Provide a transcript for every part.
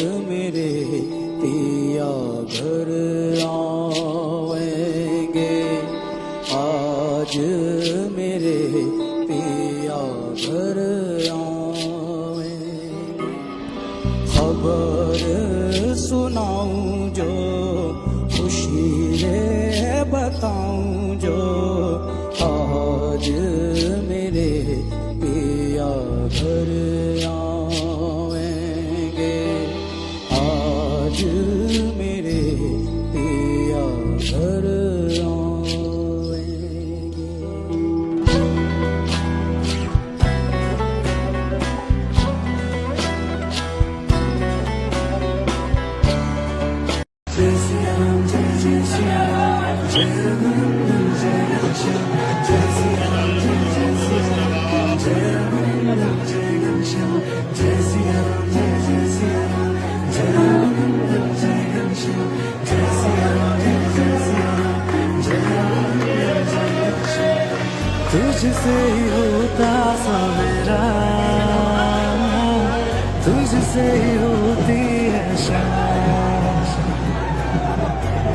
मेरे पिया घर आएंगे, आज मेरे पिया घर आएंगे। खबर सुनाऊं जो खुशी रे बताऊं जो, आज मेरे पिया घर आएंगे, आज मेरे पिया घर आएंगे। जय सिया राम जय जय सिया राम, जय रघुनंदन जय घनश्याम, जय सिया राम जय जय सिया राम, जय रघुनंदन जय घनश्याम, जय सिया राम जय जय सिया राम, जय रघुनंदन जय घनश्याम, जय सिया राम जय जय सिया राम, जय रघुनंदन जय घनश्याम। तुझसे ही होता सवेरा, तुझसे ही होती है शाम,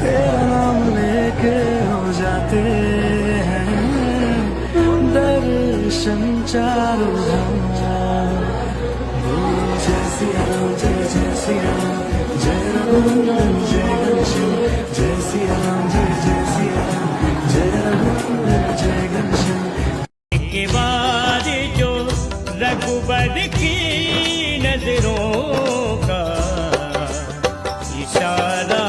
तेरा नाम लेके हो जाते हैं दर्शन चारों धाम। जय सिया राम जय जय सिया राम, जय रघुनंदन जय घनश्याम, जय सिया राम जय जय सिया राम, जय रघुनंदन जय घनश्याम। के बाद जो रघुबर की नजरों का इशारा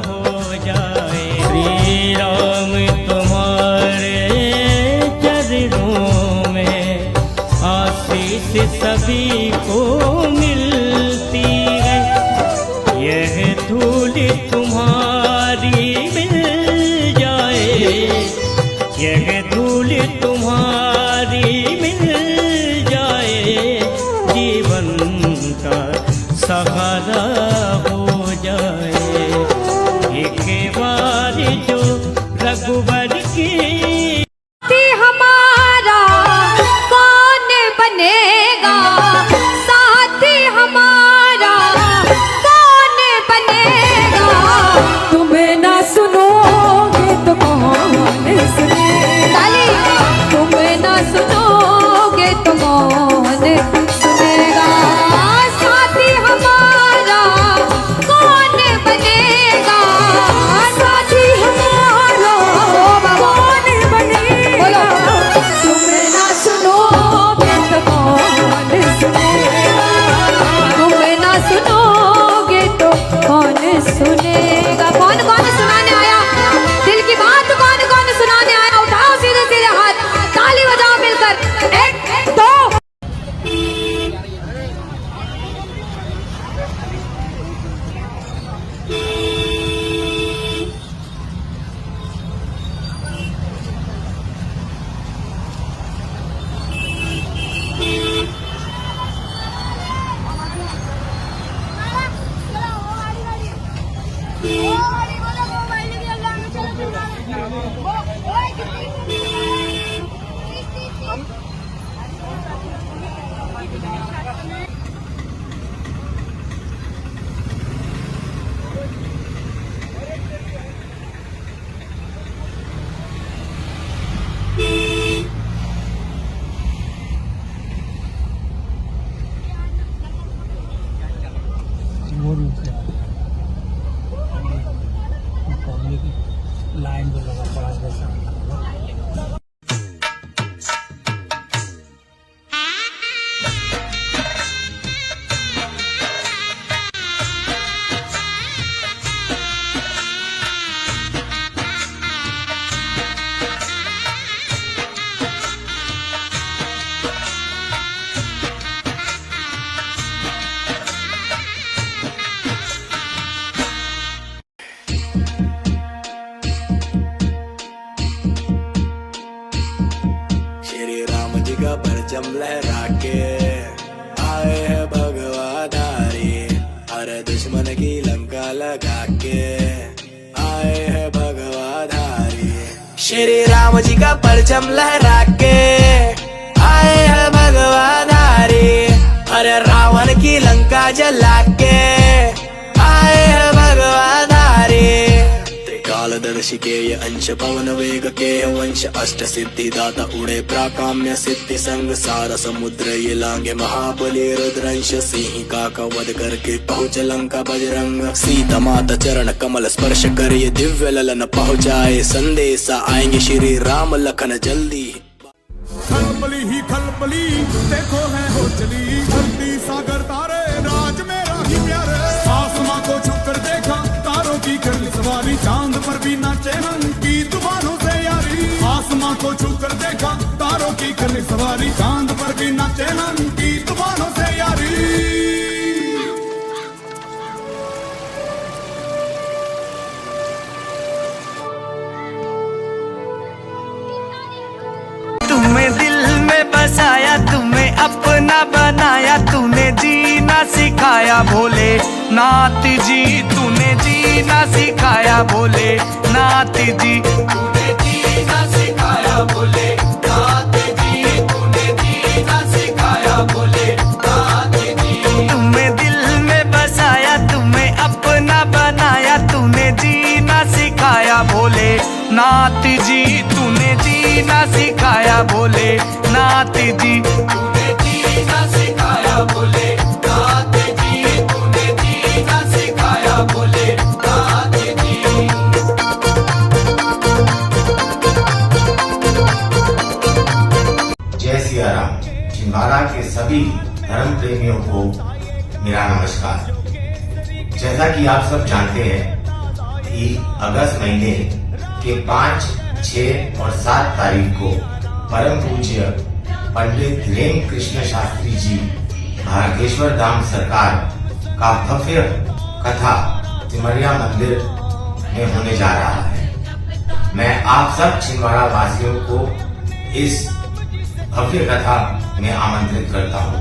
हो जाए, श्री राम तुम्हारे चरणों में आशीष सभी को मिलती है, यह धूल तुम्हारी मिल जाए, यह धूल तुम्हारी मिल जाए, जीवन का सहारा हो जाए। एक बार जो रघुबर की हमारा कौन बनेगा, साथी हमारा कौन बनेगा। तुम्हें ना सुनोगे तो कौन सुनेगा, तुम्हें ना सुनोगे तो कौन सुनेगा। साथी हमारा कौन बनेगा, साथी हमारा कौन बनेगा। तुम्हें ना सुनोगे तो कौन सुनेगा, तुम्हें ना सुनोगे तो कौन सुनेगा। कौन कौन सुनाने आया, दिल की बात कौन कौन सुनाने आया, उठाओ सीधे सीधे हाथ, ताली बजाओ मिलकर, एक दो। लाइन जो लगा पड़ा है। का परचम लहरा के आए हैं भगवाधारी, हर दुश्मन की लंका लगा के आए हैं भगवाधारी। श्री राम जी का परचम लहरा के आए हैं भगवाधारी, हर रावण की लंका जला के ऋषिकेय अंश पवन वेग के वंश अष्ट सिद्धि दाता उड़े प्राकाम्य सिद्धि संग सारा समुद्र ये लांगे महाबली रुद्रंश सिंह का वध करके पहुँच लंका बजरंग सीता माता चरण कमल स्पर्श कर ये दिव्य ललन पहुँचाए संदेशा आएंगे श्री राम लखन जल्दी। खलबली ही खलबली देखो है हो चली धरती सागर तारे राज मेरा ही प्यारे आसमां को छूकर देखा तारों की कर सवारी चांद पर भी नाचे हम की तूफानों से यारी आसमां को छूकर देखा तारों की कर सवारी चांद पर भी नाचे हम की तूफानों से यारी। तुम्हें दिल में बसाया तुम्हें अपना बनाया तूने जीना सिखाया भोले नाथ जी तूने जीना सिखाया भोले नाथ जी तूने जीना सिखाया भोले नाथ जी तूने जीना सिखाया भोले नाथ जी तुम्हें दिल में बसाया तुम्हें अपना बनाया तूने जीना सिखाया भोले नाथ जी तूने जीना सिखाया भोले नाथ जी तूने जीना सिखाया भोले नाथ जी तूने जीना सिखाया भोले नाथ जी। जय सिया राम। छिंदवाड़ा के सभी धर्म प्रेमियों को मेरा नमस्कार। जैसा कि आप सब जानते हैं कि अगस्त महीने के 5, 6 और 7 तारीख को परम पूज्य पंडित रेम कृष्ण शास्त्री जी भागेश्वर धाम सरकार का भव्य कथा सिमरिया मंदिर में होने जा रहा है। मैं आप सब छिंदवाड़ा वासियों को इस भव्य कथा में आमंत्रित करता हूँ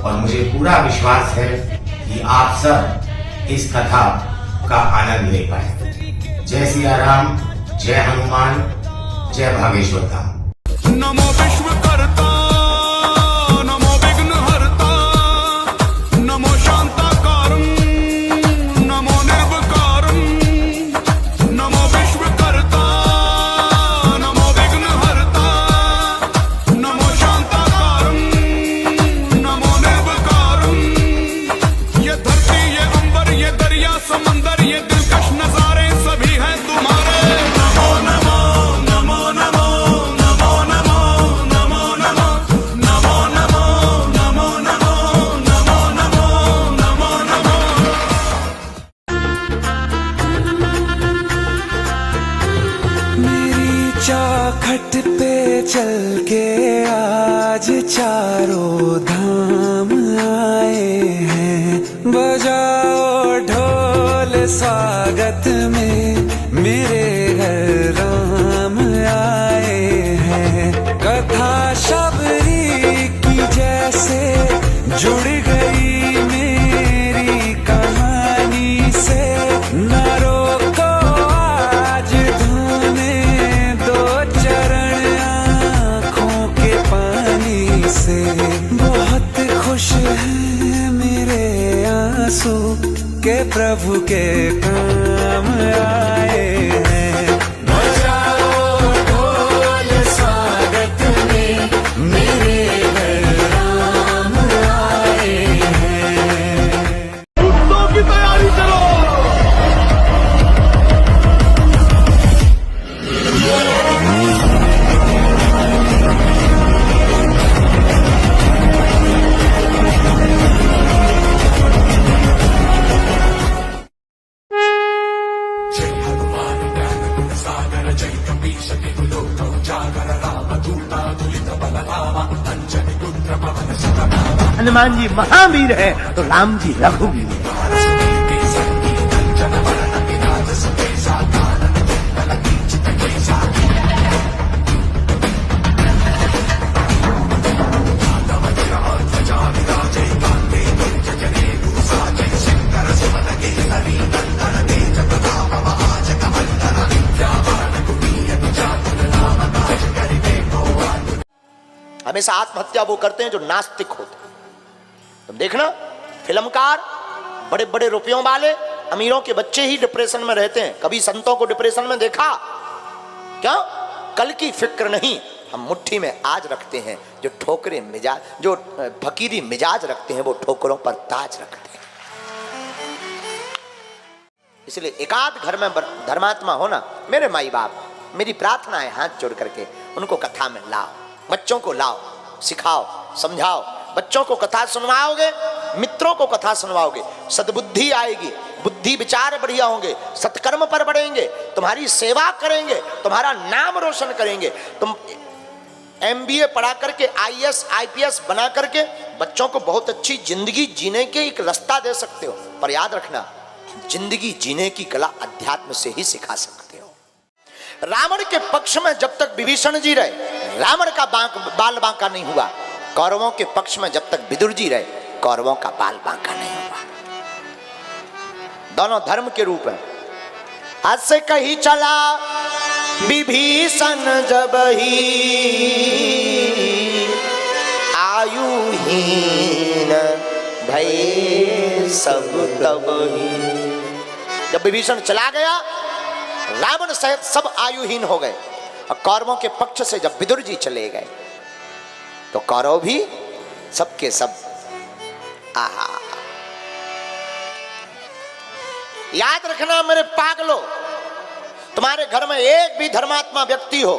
और मुझे पूरा विश्वास है कि आप सब इस कथा का आनंद ले पाए। जय सिया राम, जय हनुमान, जय भागेश्वर धाम। नमो विश्वकर्ता नमो विघ्नहर्ता नमो शांताकारं नमो निर्विकारं नमो विश्वकर्ता नमो विघ्नहर्ता नमो शांताकारं नमो निर्विकारं। ये धरती ये अंबर ये दरिया समंदर ये दिलकश नजारे सभी हैं तुम्हारे। नमो नमो नमो नमो चौखट पे चल के आज चारों धाम आए हैं बजाओ ढोल स्वागत में मेरे घर राम आए हैं। कथा शबरी की जैसे जुड़ गई मेरी कहानी से न रोको आज धोने दो चरण आँखों के पानी से। बहुत खुश हैं मेरे आंसू के प्रभु के काम आए हैं। बजाओ ढोल स्वागत में मेरे घर राम आए हैं। उत्सव की तैयारी करो। हनुमान जी महावीर है तो राम जी रघुवीर है। हमेशा आत्महत्या वो करते हैं जो नास्तिक होते हैं। तुम देखना फिल्मकार बड़े बड़े रुपयों वाले अमीरों के बच्चे ही डिप्रेशन में रहते हैं। कभी संतों को डिप्रेशन में देखा क्या? कल की फिक्र नहीं, हम मुट्ठी में आज रखते हैं। जो ठोकरे मिजाज, जो फकीरी मिजाज रखते हैं, वो ठोकरों पर ताज रखते हैं। इसलिए एकाध घर में धर्मात्मा होना। मेरे माई बाप, मेरी प्रार्थना है हाथ जोड़ करके उनको कथा में लाओ, बच्चों को लाओ, सिखाओ, समझाओ। बच्चों को कथा सुनवाओगे, मित्रों को कथा सुनवाओगे, सद्बुद्धि आएगी, बुद्धि विचार बढ़िया होंगे, सत्कर्म पर बढ़ेंगे, तुम्हारी सेवा करेंगे, तुम्हारा नाम रोशन करेंगे। तुम MBA पढ़ा करके IAS IPS बना करके बच्चों को बहुत अच्छी जिंदगी जीने के एक रास्ता दे सकते हो। पर याद रखना, जिंदगी जीने की कला अध्यात्म से ही सिखा सकते हो। रावण के पक्ष में जब तक विभीषण जी रहे, रावण का बाल बांका नहीं हुआ। कौरवों के पक्ष में जब तक विदुर जी रहे, कौरवों का बाल बांका नहीं हुआ। दोनों धर्म के रूप हैं। आज से कही चला विभीषण जब ही आयुहीन भय सब तब ही। जब विभीषण चला गया, रावण सहित सब आयुहीन हो गए। और कौरवों के पक्ष से जब विदुर जी चले गए, तो कौरव भी सबके सब आहा। याद रखना मेरे पागलों, तुम्हारे घर में एक भी धर्मात्मा व्यक्ति हो,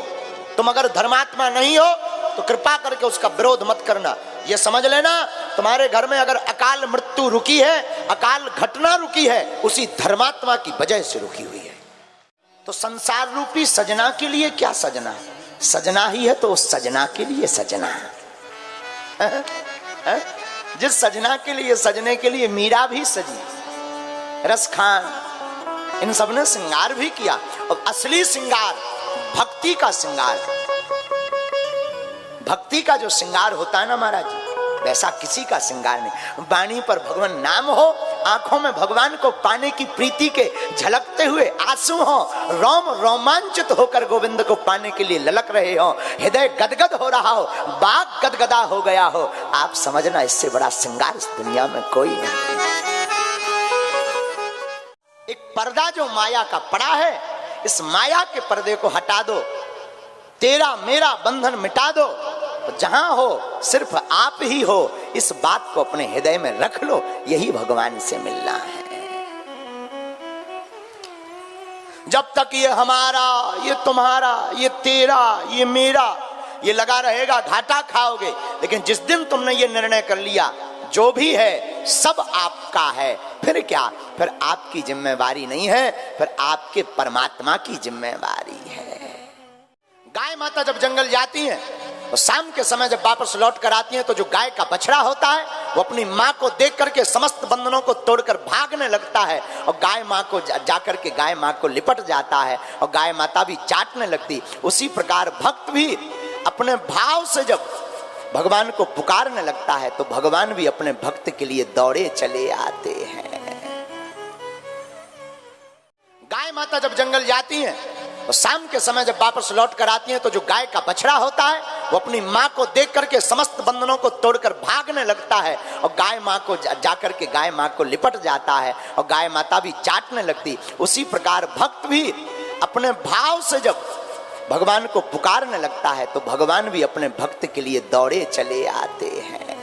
तुम अगर धर्मात्मा नहीं हो तो कृपा करके उसका विरोध मत करना। यह समझ लेना, तुम्हारे घर में अगर अकाल मृत्यु रुकी है, अकाल घटना रुकी है, उसी धर्मात्मा की वजह से रुकी हुई है। तो संसार रूपी सजना के लिए क्या सजना? सजना ही है तो उस सजना के लिए सजना है। जिस सजना के लिए, सजने के लिए मीरा भी सजी, रस खान, इन सब ने श्रृंगार भी किया। और असली श्रृंगार भक्ति का श्रृंगार, भक्ति का जो श्रृंगार होता है ना महाराज जी, वैसा किसी का श्रृंगार नहीं। वाणी पर भगवान नाम हो, आंखों में भगवान को पाने की प्रीति के झलकते हुए आंसू हो, रोम रोमांचित होकर गोविंद को पाने के लिए ललक रहे हो, हृदय गदगद हो रहा हो, बाग गदगदा हो गया हो, आप समझना इससे बड़ा श्रृंगार इस दुनिया में कोई नहीं। एक पर्दा जो माया का पड़ा है, इस माया के पर्दे को हटा दो, तेरा मेरा बंधन मिटा दो। जहां हो सिर्फ आप ही हो, इस बात को अपने हृदय में रख लो, यही भगवान से मिलना है। जब तक ये हमारा, ये तुम्हारा, ये तेरा, ये मेरा, ये लगा रहेगा, घाटा खाओगे। लेकिन जिस दिन तुमने ये निर्णय कर लिया, जो भी है सब आपका है, फिर क्या? फिर आपकी जिम्मेवारी नहीं है, फिर आपके परमात्मा की जिम्मेवारी है। गाय माता जब जंगल जाती हैं और शाम के समय जब वापस लौट कर आती हैं, तो जो गाय का बछड़ा होता है वो अपनी माँ को देख करके समस्त बंधनों को तोड़कर भागने लगता है, और गाय माँ को जाकर के गाय माँ को लिपट जाता है, और गाय माता भी चाटने लगती। उसी प्रकार भक्त भी अपने भाव से जब भगवान को पुकारने लगता है, तो भगवान भी अपने भक्त के लिए दौड़े चले आते हैं। गाय माता जब जंगल जाती हैं और शाम के समय जब वापस लौट कर आती हैं, तो जो गाय का बछड़ा होता है वो अपनी माँ को देख करके समस्त बंधनों को तोड़कर भागने लगता है, और गाय माँ को जाकर के गाय माँ को लिपट जाता है, और गाय माता भी चाटने लगती। उसी प्रकार भक्त भी अपने भाव से जब भगवान को पुकारने लगता है, तो भगवान भी अपने भक्त के लिए दौड़े चले आते हैं।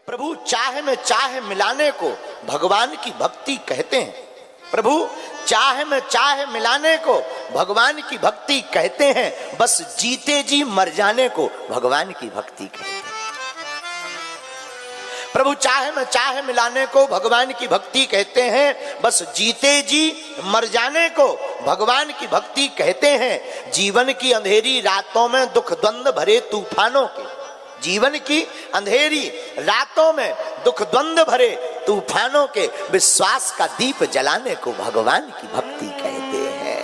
प्रभु चाह में चाह मिलाने को भगवान की भक्ति कहते हैं। प्रभु चाह में चाह मिलाने को भगवान की भक्ति कहते हैं। बस जीते जी मर जाने को भगवान की भक्ति कहते हैं। प्रभु चाह में चाह मिलाने को भगवान की भक्ति कहते हैं। बस जीते जी मर जाने को भगवान की भक्ति कहते हैं। जीवन की अंधेरी रातों में दुख द्वंद्व भरे तूफानों के, जीवन की अंधेरी रातों में दुख द्वंद्व भरे तूफानों के विश्वास का दीप जलाने को भगवान की भक्ति कहते हैं।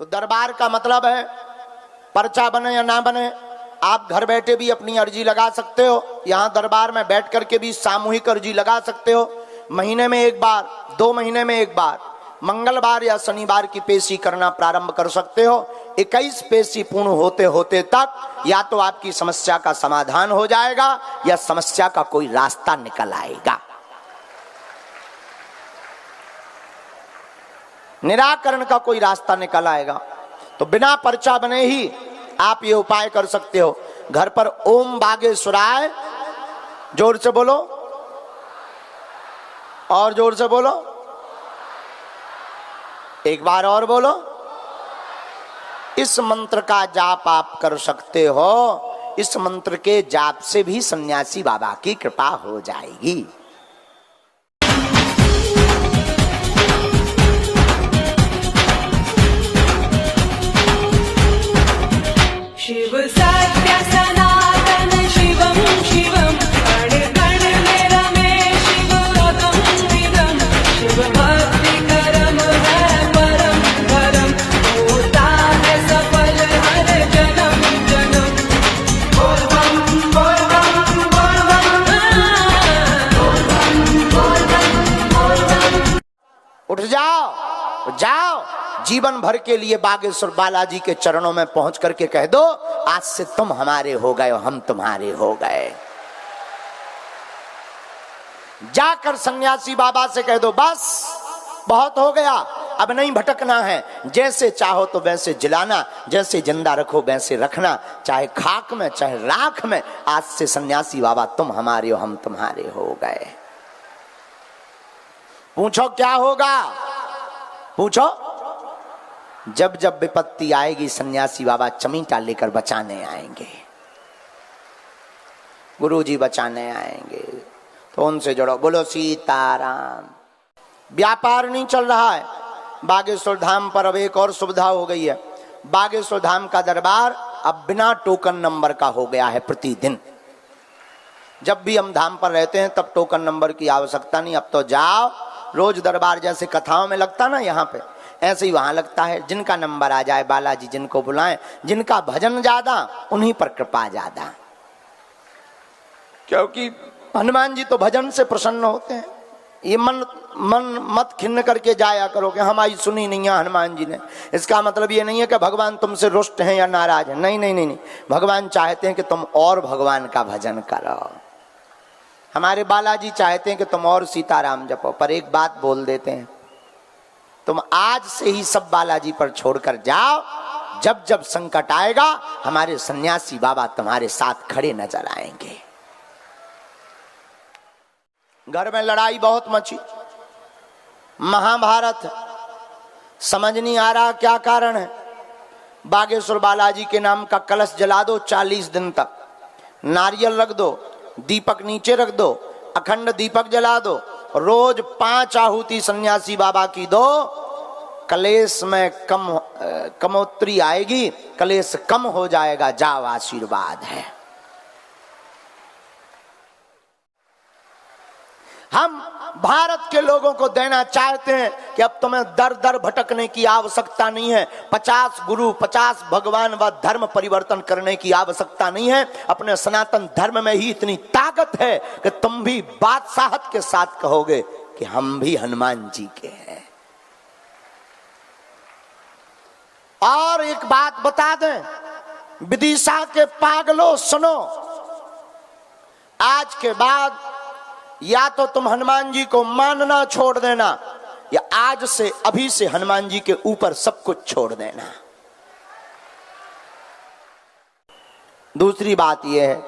तो दरबार का मतलब है, पर्चा बने या ना बने, आप घर बैठे भी अपनी अर्जी लगा सकते हो। यहाँ दरबार में बैठ करके भी सामूहिक अर्जी लगा सकते हो। महीने में एक बार, 2 महीने में एक बार, मंगलवार या शनिवार की पेशी करना प्रारंभ कर सकते हो। 21 पेशी पूर्ण होते होते तक या तो आपकी समस्या का समाधान हो जाएगा या समस्या का कोई रास्ता निकल आएगा, निराकरण का कोई रास्ता निकल आएगा। तो बिना पर्चा बने ही आप ये उपाय कर सकते हो। घर पर ओम बागेश्वराय, जोर से बोलो और जोर से बोलो, एक बार और बोलो। इस मंत्र का जाप आप कर सकते हो। इस मंत्र के जाप से भी सन्यासी बाबा की कृपा हो जाएगी। शिव सत्य सनातन शिवं शिवं कण कण में रमे शिवोदम विदम शिव भक्ति करम है परम धर्म होता है सफल हर जन्म जन्म। बोल बम बोल बम बोल बम बोल बम बोल बम। उठ जाओ, जाओ, जीवन भर के लिए बागेश्वर बालाजी के चरणों में पहुंच करके कह दो, आज से तुम हमारे हो गए, हम तुम्हारे हो गए। जाकर सन्यासी बाबा से कह दो, बस बहुत हो गया, अब नहीं भटकना है। जैसे चाहो तो वैसे जिलाना, जैसे जिंदा रखो वैसे रखना, चाहे खाक में चाहे राख में। आज से सन्यासी बाबा तुम हमारे हो, हम तुम्हारे हो गए। पूछो क्या होगा, पूछो। जब जब विपत्ति आएगी सन्यासी बाबा चमीटा लेकर बचाने आएंगे, गुरुजी बचाने आएंगे। तो उनसे जुड़ो, बोलो सीताराम। व्यापार नहीं चल रहा है बागेश्वर धाम पर। अब एक और सुविधा हो गई है, बागेश्वर धाम का दरबार अब बिना टोकन नंबर का हो गया है। प्रतिदिन जब भी हम धाम पर रहते हैं तब टोकन नंबर की आवश्यकता नहीं। अब तो जाओ, रोज दरबार जैसे कथाओं में लगता ना यहाँ पे, ऐसे ही वहां लगता है। जिनका नंबर आ जाए बालाजी जिनको बुलाएं, जिनका भजन ज्यादा उन्हीं पर कृपा ज्यादा, क्योंकि हनुमान जी तो भजन से प्रसन्न होते हैं। ये मन मत खिन्न करके जाया करो कि हमारी सुनी नहीं है हनुमान जी ने। इसका मतलब ये नहीं है कि भगवान तुमसे रुष्ट हैं या नाराज हैं। नहीं नहीं नहीं नहीं, भगवान चाहते हैं कि तुम और भगवान का भजन करो। हमारे बालाजी चाहते हैं कि तुम और सीताराम जपो। पर एक बात बोल देते हैं, तुम आज से ही सब बालाजी पर छोड़कर जाओ। जब जब संकट आएगा हमारे सन्यासी बाबा तुम्हारे साथ खड़े नजर आएंगे। घर में लड़ाई बहुत मची, महाभारत, समझ नहीं आ रहा क्या कारण है। बागेश्वर बालाजी के नाम का कलश जला दो 40 दिन तक, नारियल रख दो, दीपक नीचे रख दो, अखंड दीपक जला दो, रोज 5 आहुति सन्यासी बाबा की दो। कलेश में कमोत्री आएगी, कलेश कम हो जाएगा। जाओ, आशीर्वाद है। हम भारत के लोगों को देना चाहते हैं कि अब तुम्हें दर दर भटकने की आवश्यकता नहीं है। 50 गुरु 50 भगवान व धर्म परिवर्तन करने की आवश्यकता नहीं है। अपने सनातन धर्म में ही इतनी ताकत है कि तुम भी बादशाहत के साथ कहोगे कि हम भी हनुमान जी के हैं। और एक बात बता दें, विदिशा के पागलों सुनो, आज के बाद या तो तुम हनुमान जी को मानना छोड़ देना, या आज से अभी से हनुमान जी के ऊपर सब कुछ छोड़ देना। दूसरी बात यह है,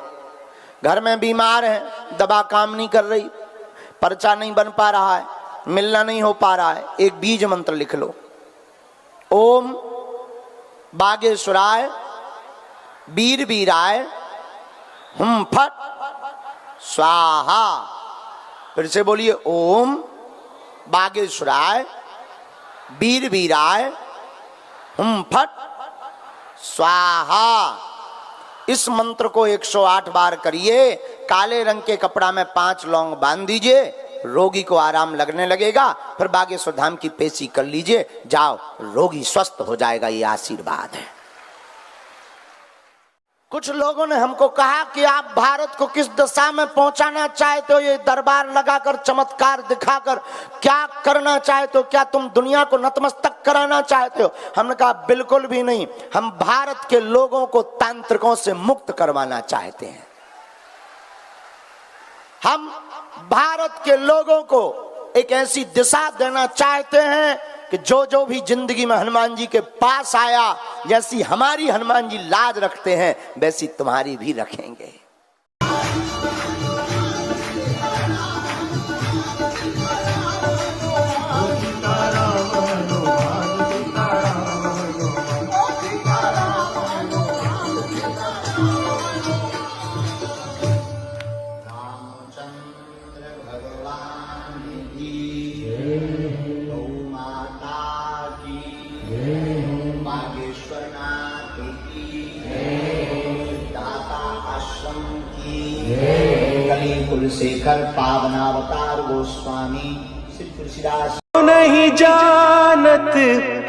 घर में बीमार है, दवा काम नहीं कर रही, पर्चा नहीं बन पा रहा है, मिलना नहीं हो पा रहा है, एक बीज मंत्र लिख लो। ओम बागेश्वराय वीर वीराय हुम फट स्वाहा। फिर से बोलिए, ओम बागेश्वराय वीर वीराय हुम फट स्वाहा। इस मंत्र को 108 बार करिए। काले रंग के कपड़ा में 5 लौंग बांध दीजिए, रोगी को आराम लगने लगेगा। फिर बागेश्वर धाम की पेशी कर लीजिए, जाओ, रोगी स्वस्थ हो जाएगा। ये आशीर्वाद है। कुछ लोगों ने हमको कहा कि आप भारत को किस दिशा में पहुंचाना चाहते हो, ये दरबार लगाकर चमत्कार दिखाकर क्या करना चाहते हो, क्या तुम दुनिया को नतमस्तक कराना चाहते हो? हमने कहा बिल्कुल भी नहीं, हम भारत के लोगों को तांत्रिकों से मुक्त करवाना चाहते हैं। हम भारत के लोगों को एक ऐसी दिशा देना चाहते हैं कि जो भी जिंदगी में हनुमान जी के पास आया, जैसी हमारी हनुमान जी लाज रखते हैं वैसी तुम्हारी भी रखेंगे। कुलशेखर पावनावतार गोस्वामी श्री तुलसीदास। नहीं जानत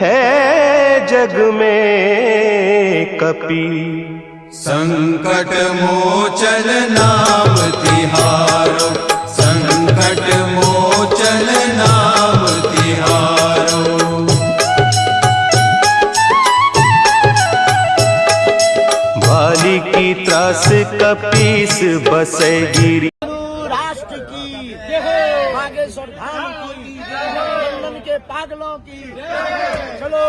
है जग में कपि, संकट मोचन नाम तिहारो, संकट मोचन नाम तिहारो। भाली की त्रास कपीस बसे गिरी। राष्ट्र की बागेश्वर धाम की, लंदन के पागलों की। चलो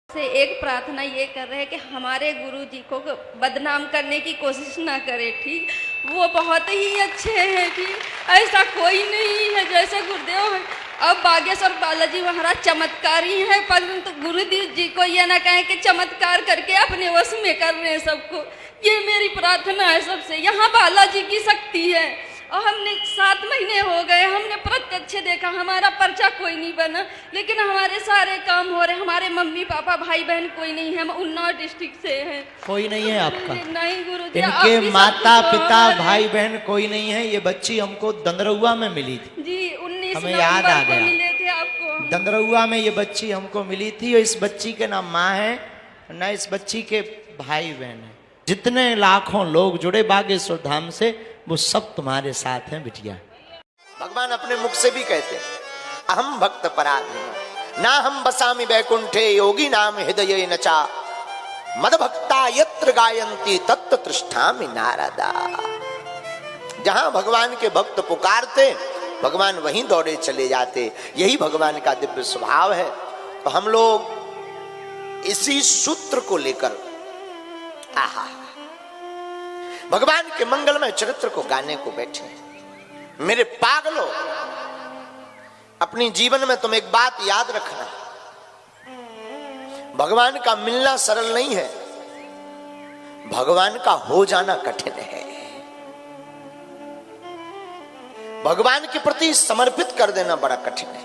से एक प्रार्थना ये कर रहे हैं कि हमारे गुरु जी को बदनाम करने की कोशिश ना करे। ठीक, वो बहुत ही अच्छे हैं, ठीक, ऐसा कोई नहीं है जैसे गुरुदेव है। अब बागेश्वर बालाजी महाराज चमत्कारी है, परंतु गुरुदेव जी को ये ना कहें कि चमत्कार करके अपने वश में कर रहे हैं सबको। ये मेरी प्रार्थना है सबसे। यहाँ बालाजी की शक्ति है और हमने 7 महीने हो गए, हमने प्रत्यक्ष देखा। हमारा पर्चा कोई नहीं बना, लेकिन हमारे सारे काम हो रहे। हमारे मम्मी पापा भाई बहन कोई नहीं है, हम उन्नाव डिस्ट्रिक्ट से हैं। कोई नहीं है आपका? नहीं गुरुजी, इनके माता पिता भाई बहन कोई नहीं है। ये बच्ची हमको दंदरौआ में मिली थी जी, 19 हमें याद आ नवंबर को गया। मिले थे आपको। दंदरौआ में ये बच्ची हमको मिली थी। और इस बच्ची के ना माँ है ना इस बच्ची के भाई बहन है। जितने लाखों लोग जुड़े बागेश्वर धाम से, वो सब तुम्हारे साथ हैं बिटिया। भगवान अपने मुख से भी कहते हैं, अहम भक्त पराधीन ना हम बसामि वैकुंठे योगी नाम हृदय नचा मद भक्ता यत्र गायंती तत्व तृष्णामि नारदा। जहां भगवान के भक्त पुकारते, भगवान वहीं दौड़े चले जाते। यही भगवान का दिव्य स्वभाव है। तो हम लोग इसी सूत्र को लेकर आहा भगवान के मंगलमय चरित्र को गाने को बैठे। मेरे पागलों, अपनी जीवन में तुम एक बात याद रखना, भगवान का मिलना सरल नहीं है, भगवान का हो जाना कठिन है। भगवान के प्रति समर्पित कर देना बड़ा कठिन है।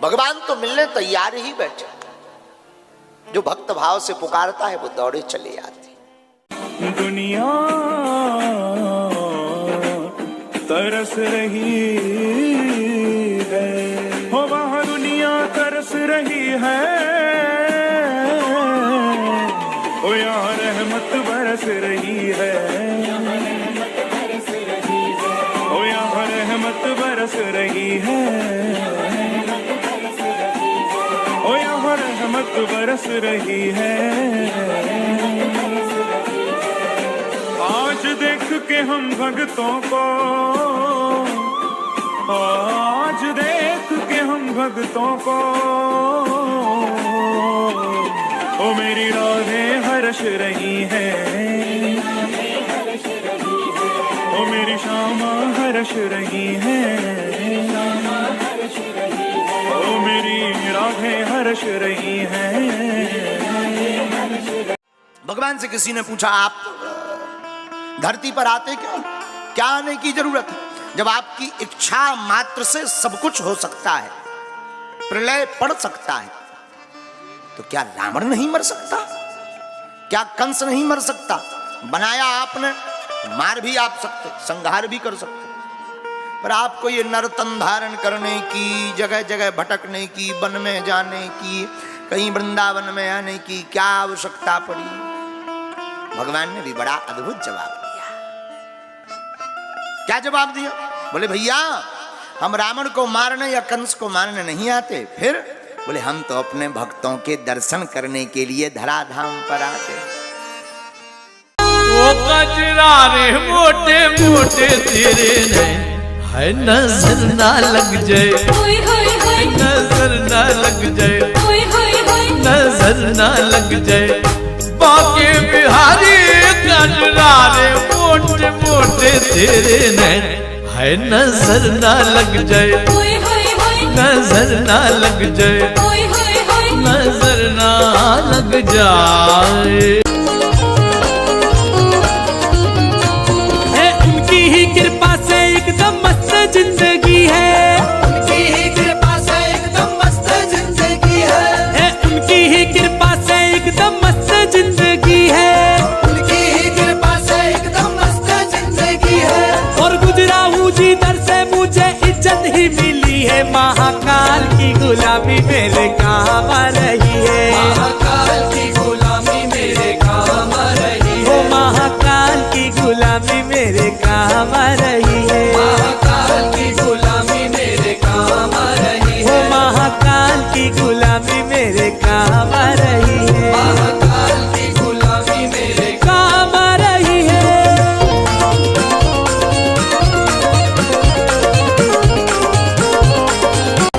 भगवान तो मिलने तैयार ही बैठे, जो भक्त भाव से पुकारता है वो दौड़े चले आते। दुनिया तरस रही है, हो वह दुनिया तरस रही है, ओ यहाँ रहमत बरस रही है, ओ यहाँ रहमत बरस रही है, ओ यहाँ रहमत बरस रही है। आज देख के हम भक्तों को, आज देख के हम भक्तों को, ओ मेरी राधें हर्ष रही है, ओ मेरी श्यामा हर्ष रही है, ओ मेरी राधें हर्ष रही है। भगवान से किसी ने पूछा, आप धरती पर आते क्यों? क्या आने की जरूरत है? जब आपकी इच्छा मात्र से सब कुछ हो सकता है, प्रलय पड़ सकता है, तो क्या रावण नहीं मर सकता? क्या कंस नहीं मर सकता? बनाया आपने, मार भी आप सकते, संहार भी कर सकते। पर आपको ये नर्तन धारण करने की, जगह जगह भटकने की, वन में जाने की, कहीं वृंदावन में आने की क्या आवश्यकता पड़ी? भगवान ने भी बड़ा अद्भुत जवाब दिया। क्या जवाब दिया? बोले भैया हम रावण को मारने या कंस को मारने नहीं आते। फिर बोले हम तो अपने भक्तों के दर्शन करने के लिए धराधाम पर आते। वो कचरा रे मोटे मोटे तेरे है नजर ना लग जाए, नजर ना लग जाए, नजर ना लग जाए। बाके बिहारी कचरा रे मोटे मोटे तेरे है नजर ना लग जाए, नजर ना लग जाए, नजर ना लग जाए। उनकी ही कृपा से एकदम मस्त जिंदगी है, उनकी ही कृपा से एकदम मस्त जिंदगी है, उनकी ही कृपा से एकदम मस्त जिंदगी है, उनकी ही कृपा से एकदम मस्त जिंदगी है। और गुजरा हूँ जिधर से मुझे इज्जत ही मिली है, महाकाल की गुलामी मेरे काम आ रही है, महाकाल की गुलामी मेरे काम आ रही है, महाकाल की गुलामी मेरे काम आ रही है, महाकाल की गुलामी मेरे काम आ रही है, महाकाल की गुलामी मेरे काम आ रही है, महाकाल की गुलामी मेरे काम आ रही है।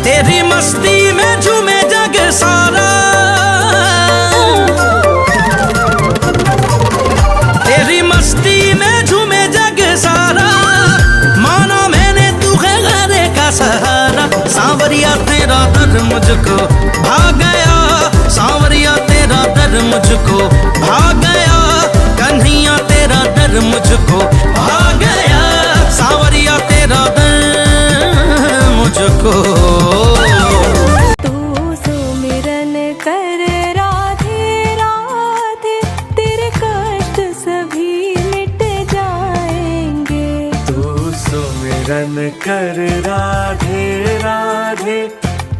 तेरी मस्ती में झूमे जग सारा, तेरी मस्ती में झूमे जग सारा, माना मैंने तुझे घरे का सहारा। सांवरिया तेरा दर मुझको भा गया, सांवरिया तेरा दर मुझको भा गया, कन्हैया तेरा दर मुझको भा गया, सांवरिया तेरा दर मुझको। कर राधे राधे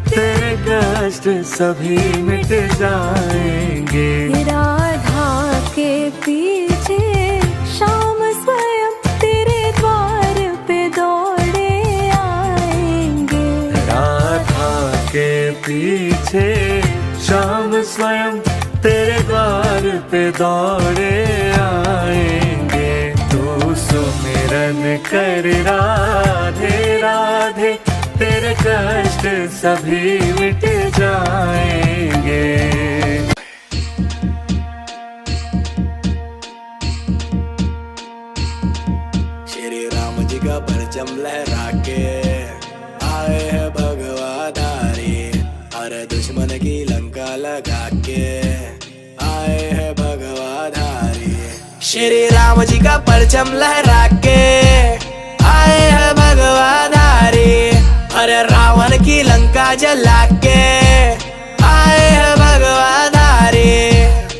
तेरे कष्ट सभी मिट जाएंगे। राधा के पीछे शाम स्वयं तेरे द्वार पे दौड़े आएंगे, राधा के पीछे शाम स्वयं तेरे द्वार पे दौड़े आएंगे। तू सुमिरन कर राधे राधे तेरे कष्ट सभी मिट जाएंगे। श्री राम जी का परचम लहरा के आए हैं भगवाधारी, अरे दुश्मन की लंका लगा के आए हैं भगवाधारी। श्री राम जी का परचम लहरा के आए हैं भगवाधारी, अरे रावण की लंका जला के आए हैं भगवाधारी।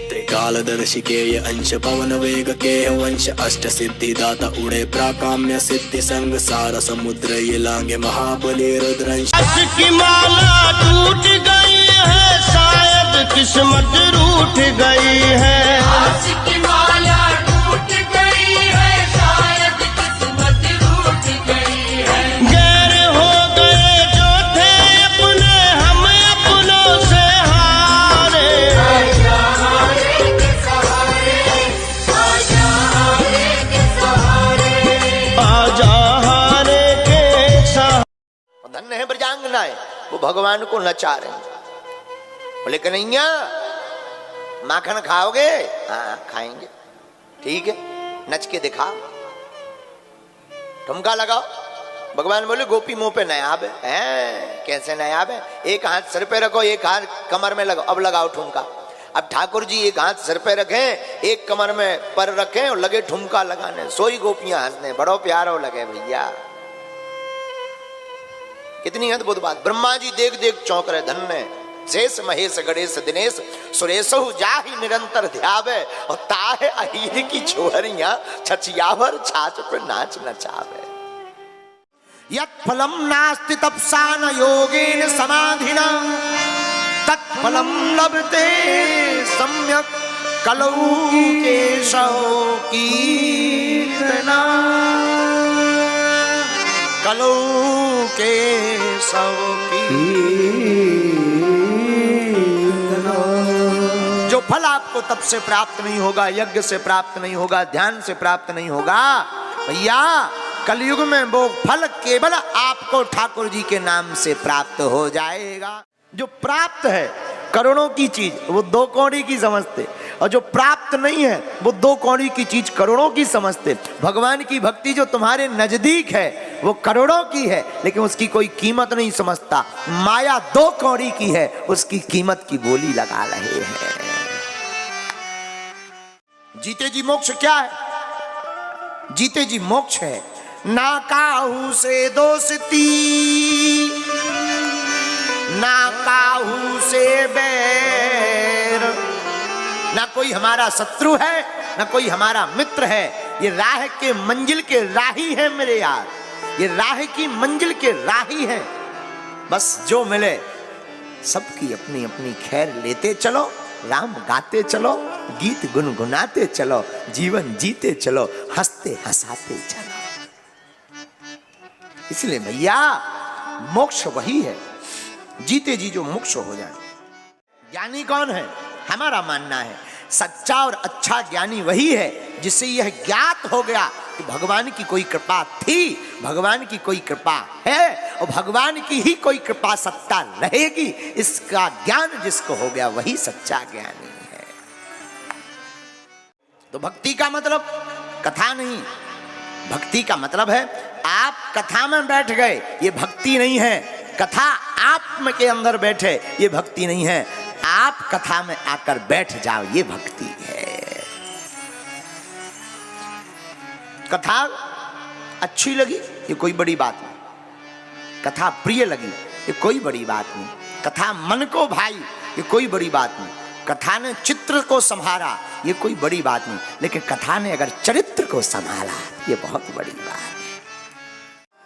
त्रिकालदर्शी के ये अंश पवन वेग के वंश, अष्ट सिद्धि दाता उड़े प्राकाम्य सिद्धि संग, सारा समुद्र ये लांगे महाबली रुद्रंश। की माला टूट गई है, शायद किस्मत रूठ गई है, की माला टूट गई है, शायद किस्मत रूठ गई है। गैर हो गए जो थे अपने, हम अपनों से हारे, आजा हारे के सहारे, आजा हारे के सहारे, आजा हारे के सहारे। धन्य है ब्रजांगनाएं, वो भगवान को नचा रहे हैं। बोले कन्हैया माखन खाओगे? हाँ खाएंगे। ठीक है नच के दिखाओ, ठुमका लगाओ। भगवान बोले गोपी मुंह पे नयाब है। कैसे नयाब है? एक हाथ सिर पे रखो, एक हाथ कमर में लगाओ। अब लगाओ ठुमका। अब ठाकुर जी एक हाथ सिर पे रखें, एक कमर में पर रखें और लगे ठुमका लगाने। सोई गोपियां हंसने, बड़ो प्यारो लगे भैया। कितनी अद्भुत बात। ब्रह्मा जी देख देख चौंक रहे। धन्य शेष महेश गणेश दिनेश सुरेशहु जाहि निरंतर ध्यावे, और ताहे अहीर की छोहरियां छछियावर छाछ पे नाच नचावे। यत् फलम नास्ति तपसा न योगेन समाधिना तत्फलम लभते सम्यक कलौ केशव कीर्तना कलौ केशव कीर्तना। जो फल आपको तप से प्राप्त नहीं होगा, यज्ञ से प्राप्त नहीं होगा, ध्यान से प्राप्त नहीं होगा, भैया कलयुग में वो फल केवल आपको ठाकुर जी के नाम से प्राप्त हो जाएगा। जो प्राप्त है करोड़ों की चीज वो 2 कौड़ी की समझते, और जो प्राप्त नहीं है वो 2 कौड़ी की चीज करोड़ों की समझते। भगवान की भक्ति जो तुम्हारे नजदीक है वो करोड़ों की है, लेकिन उसकी कोई कीमत नहीं समझता। माया 2 कौड़ी की है, उसकी कीमत की बोली लगा रहे हैं। जीते जी मोक्ष क्या है? जीते जी मोक्ष है ना काहू से दोस्ती, ना काहू से बैर, ना कोई हमारा शत्रु है ना कोई हमारा मित्र है। ये राह के मंजिल के राही है मेरे यार, ये राह की मंजिल के राही है। बस जो मिले सबकी अपनी अपनी खैर लेते चलो, राम गाते चलो, गीत गुनगुनाते चलो, जीवन जीते चलो, हंसते हंसाते चलो। इसलिए भैया मोक्ष वही है, जीते जी जो मोक्ष हो जाए। ज्ञानी कौन है? हमारा मानना है सच्चा और अच्छा ज्ञानी वही है जिससे यह ज्ञात हो गया कि भगवान की कोई कृपा थी, भगवान की कोई कृपा है और भगवान की ही कोई कृपा सत्ता रहेगी। इसका ज्ञान जिसको हो गया वही सच्चा ज्ञानी है। तो भक्ति का मतलब कथा नहीं, भक्ति का मतलब है आप कथा में बैठ गए, ये भक्ति नहीं है। कथा आप के अंदर बैठे, ये भक्ति नहीं है। आप कथा में आकर बैठ जाओ, ये भक्ति है। कथा अच्छी लगी ये कोई बड़ी बात नहीं, कथा प्रिय लगी ये कोई बड़ी बात नहीं, कथा मन को भाई ये कोई बड़ी बात नहीं, कथा ने चित्र को संभाला ये कोई बड़ी बात नहीं, लेकिन कथा ने अगर चरित्र को संभाला ये बहुत बड़ी बात है।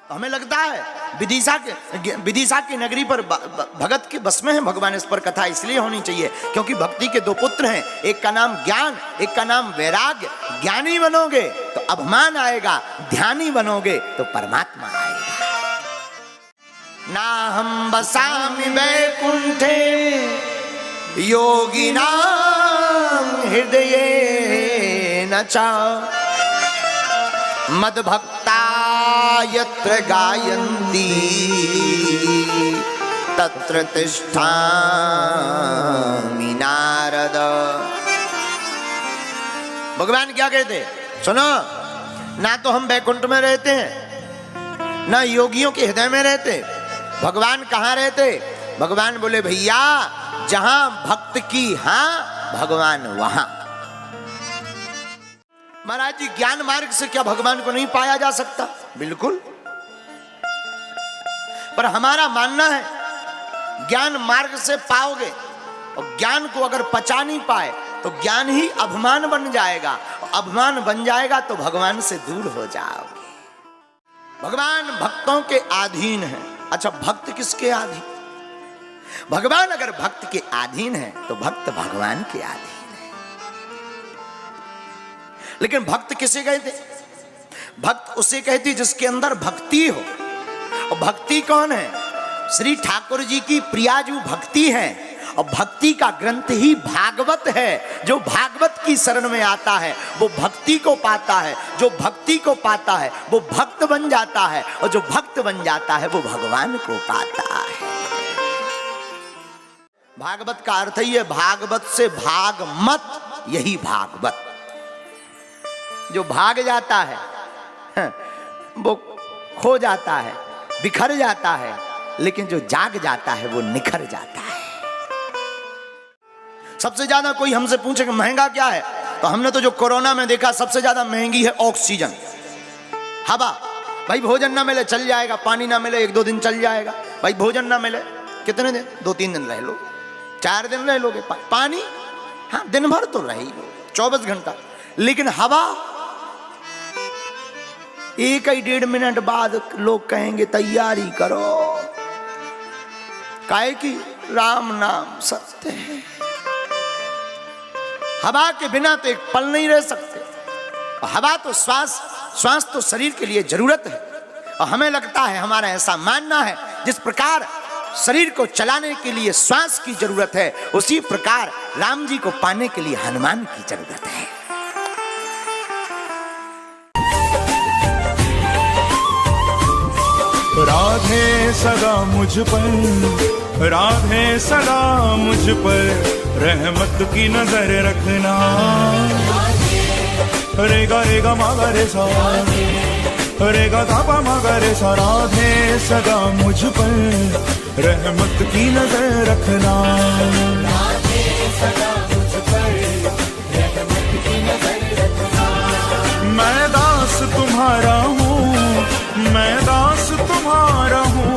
हमें लगता है विदिशा की नगरी पर भगत के बस में है भगवान, इस पर कथा इसलिए होनी चाहिए क्योंकि भक्ति के 2 पुत्र हैं, एक का नाम ज्ञान, एक का नाम वैराग्य। ज्ञानी बनोगे तो अभिमान आएगा, ध्यानी बनोगे तो परमात्मा आएगा। ना हम बसामि वैकुंठे योगिनां हृदयेन च मद्भक्ता यत्र गायन्ति तत्र तिष्ठामि नारद। भगवान क्या कहते? सुनो, ना तो हम बैकुंठ में रहते हैं ना योगियों के हृदय में रहते। भगवान कहाँ रहते? भगवान बोले भैया जहां भक्त की हां भगवान वहां। महाराज जी ज्ञान मार्ग से क्या भगवान को नहीं पाया जा सकता? बिल्कुल, पर हमारा मानना है ज्ञान मार्ग से पाओगे और ज्ञान को अगर पचा नहीं पाए तो ज्ञान ही अभिमान बन जाएगा, और अभिमान बन जाएगा तो भगवान से दूर हो जाओगे। भगवान भक्तों के अधीन है। अच्छा, भक्त किसके अधीन? भगवान अगर भक्त के अधीन है तो भक्त भगवान के अधीन है। लेकिन भक्त किसे कहते? भक्त उसे कहते जिसके अंदर भक्ति हो। और भक्ति कौन है? श्री ठाकुर जी की प्रियाजू भक्ति है, और भक्ति का ग्रंथ ही भागवत है। जो भागवत की शरण में आता है वो भक्ति को पाता है, जो भक्ति को पाता है वो भक्त बन जाता है, और जो भक्त बन जाता है वो भगवान को पाता है। भागवत का अर्थ ही है भागवत से भाग मत, यही भागवत। जो भाग जाता है वो खो जाता है, बिखर जाता है, लेकिन जो जाग जाता है वो निखर जाता है। सबसे ज्यादा कोई हमसे पूछे कि महंगा क्या है, तो हमने तो जो कोरोना में देखा सबसे ज्यादा महंगी है ऑक्सीजन, हवा। भाई भोजन ना मिले चल जाएगा, पानी ना मिले 1-2 दिन चल जाएगा। भाई भोजन ना मिले कितने दिन? 2-3 दिन रह लो, 4 दिन रह लोगे। पानी हाँ दिन भर तो रह ही लो, 24 घंटा। लेकिन हवा एक ही 1.5 मिनट बाद लोग कहेंगे तैयारी करो, काहे कि राम नाम सत्य है। हवा के बिना तो एक पल नहीं रह सकते। हवा तो श्वास तो शरीर के लिए जरूरत है। और हमें लगता है, हमारा ऐसा मानना है, जिस प्रकार शरीर को चलाने के लिए श्वास की जरूरत है, उसी प्रकार राम जी को पाने के लिए हनुमान की जरूरत है। राधे सदा मुझ पर, राधे सदा मुझ पर, रहमत की नजर रखना। रेगा रेगा मागा रे सा, रेगा धापा मागा रे सा। राधे सदा मुझ पर, रहमत की नजर रखना। मैं दास तुम्हारा हूँ, मैं दास तुम्हारा हूँ,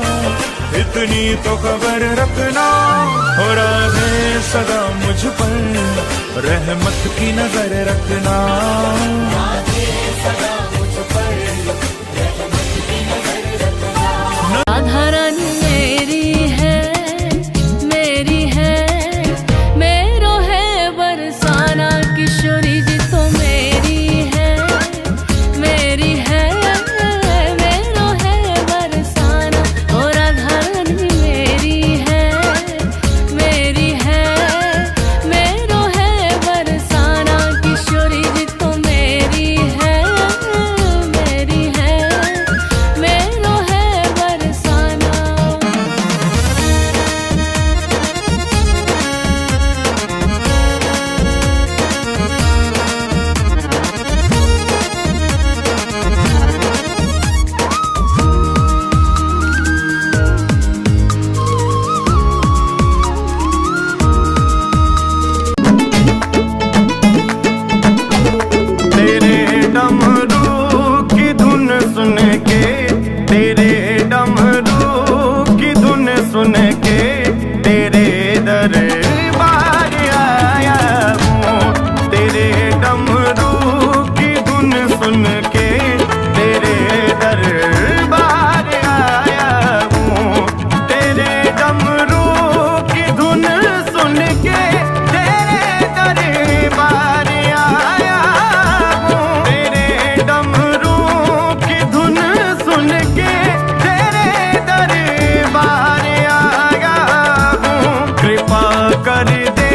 इतनी तो खबर रखना। और राधे सदा मुझ पर, रहमत की नजर रखना। राधा रानी मेरी है, मेरी है, मेरो है बरसाना। किशोरी जी तो मेरी है, मेरी है, मेरो है बरसाना। ओ राधा रानी मेरी है, मेरी है, मेरो है बरसाना। किशोरी जी तो मेरी है, मेरी है, मेरो है बरसाना। तेरे डमरू की धुन सुन के, तेरे डमरू की धुन सुन के, तेरे दरबार आया हूँ। तेरे डमरू की धुन सुन के, तेरे दरबार आया हूँ। तेरे डमरू की धुन सुन के, तेरे दरबार आया हूँ। तेरे डमरू की धुन सुन के, तेरे दरबार आया हूँ। कृपा कर दे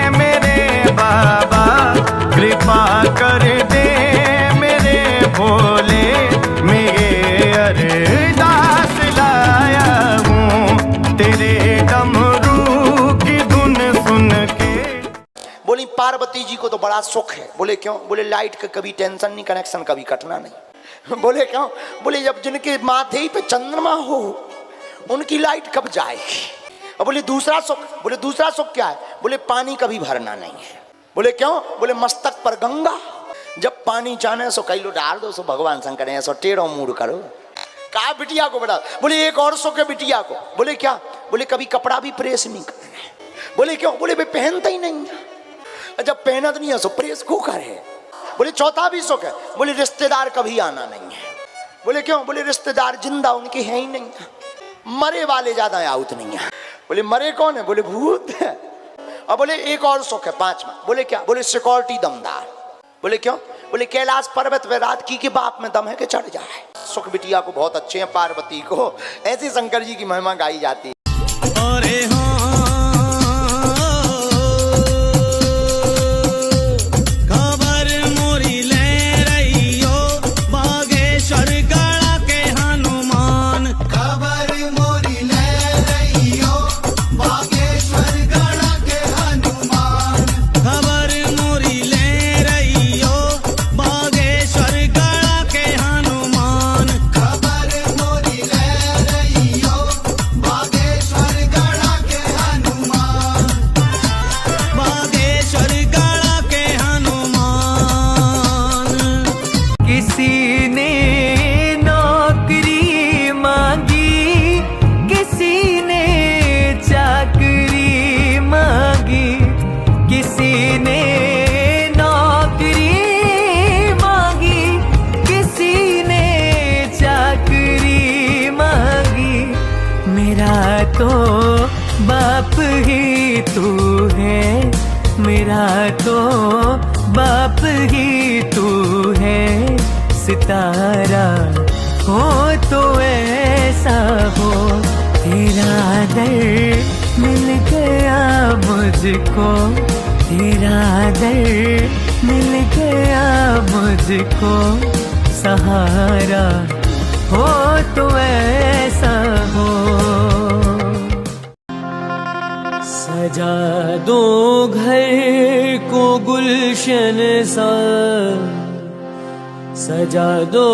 मेरे बाबा, कृपा कर दे मेरे भोले, मेरे अरदास लाया हूँ। तेरे डमरू की धुन सुन के। बोली पार्वती जी को तो बड़ा सुख है। बोले क्यों? बोले लाइट का कभी टेंशन नहीं, कनेक्शन कभी कटना नहीं। बोले क्यों? बोले जब जिनके माथे पे चंद्रमा हो, उनकी लाइट कब जाएगी। और बोले दूसरा सुख, बोले दूसरा सुख क्या है? बोले पानी कभी भरना नहीं है। बोले क्यों? बोले मस्तक पर गंगा, जब पानी चाहने सो कई लो डाल दो, सो भगवान शंकर है सो टेढ़ो मूड करो। कहा बिटिया को बेटा। बोले एक और सुख है बिटिया को। बोले क्या? बोले कभी कपड़ा भी प्रेस नहीं करना। बोले क्यों? बोले वे पहनता ही नहीं है, जब पहना तो नहीं है सो प्रेस को करे। बोले चौथा भी सुख है। बोले रिश्तेदार कभी आना नहीं है। बोले क्यों? बोले रिश्तेदार जिंदा उनके हैं ही नहीं है, मरे वाले ज्यादा आउत नहीं है। बोले मरे कौन है? बोले भूत है। और बोले एक और सुख है पांचवा। बोले क्या? बोले सिक्योरिटी दमदार। बोले क्यों? बोले कैलाश पर्वत पे रात की के बाप में दम है कि चढ़ जाए। सुख बिटिया को बहुत अच्छे हैं, पार्वती को। ऐसी शंकर जी की महिमा गाई जाती है। अरे हाँ खबर मोरी ले रही हो, बागेश्वर गढ़ा के हनुमान। खबर मोरी ले रही हो, बागेश्वर गढ़ा के हनुमान। खबर मोरी ले रही हो, बागेश्वर गढ़ा के हनुमान। खबर मोरी ले रही हो, बागेश्वर मेरा तो बाप ही तू है, सितारा हो तो ऐसा हो। तेरा दर मिल गया मुझको, तेरा दर मिल गया मुझको, सहारा हो तो ऐसा हो। सजा दो घर को गुलशन सा, सजा दो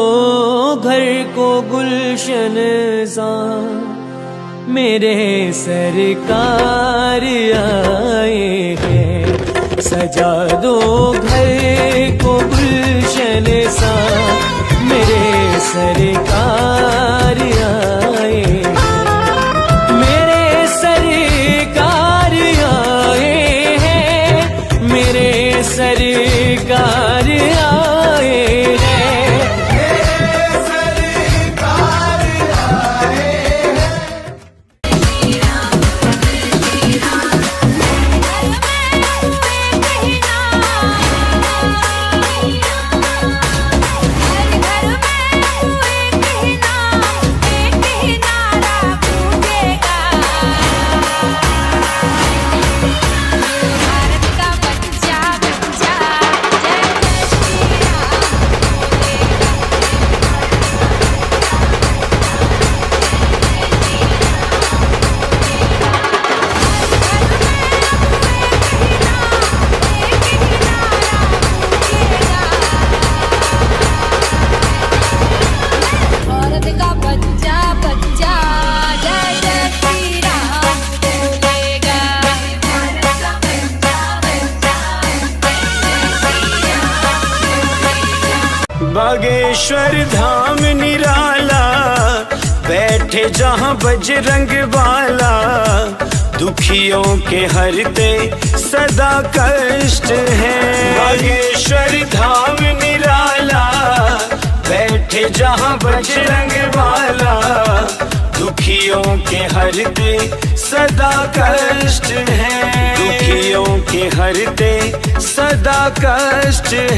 घर को गुलशन सा, मेरे सरकार आए हैं। सजा दो घर को गुलशन सा, मेरे सरकार आए हैं, मेरे सरकार आए हैं, मेरे सरकार आए हैं, मेरे सरकार आए हैं। बागेश्वर धाम निराला, बैठे जहाँ बजरंग वाला, दुखियों के हरते सदा कष्ट है। बागेश्वर धाम निराला, बैठे जहाँ बजरंग वाला, दुखियों के हरते सदा कष्ट है, दुखियों के हरते सदा कष्ट है।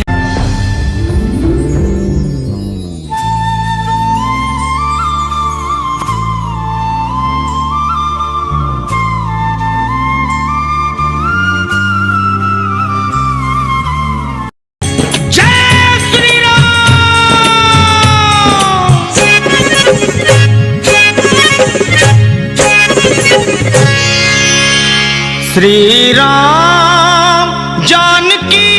श्री राम जानकी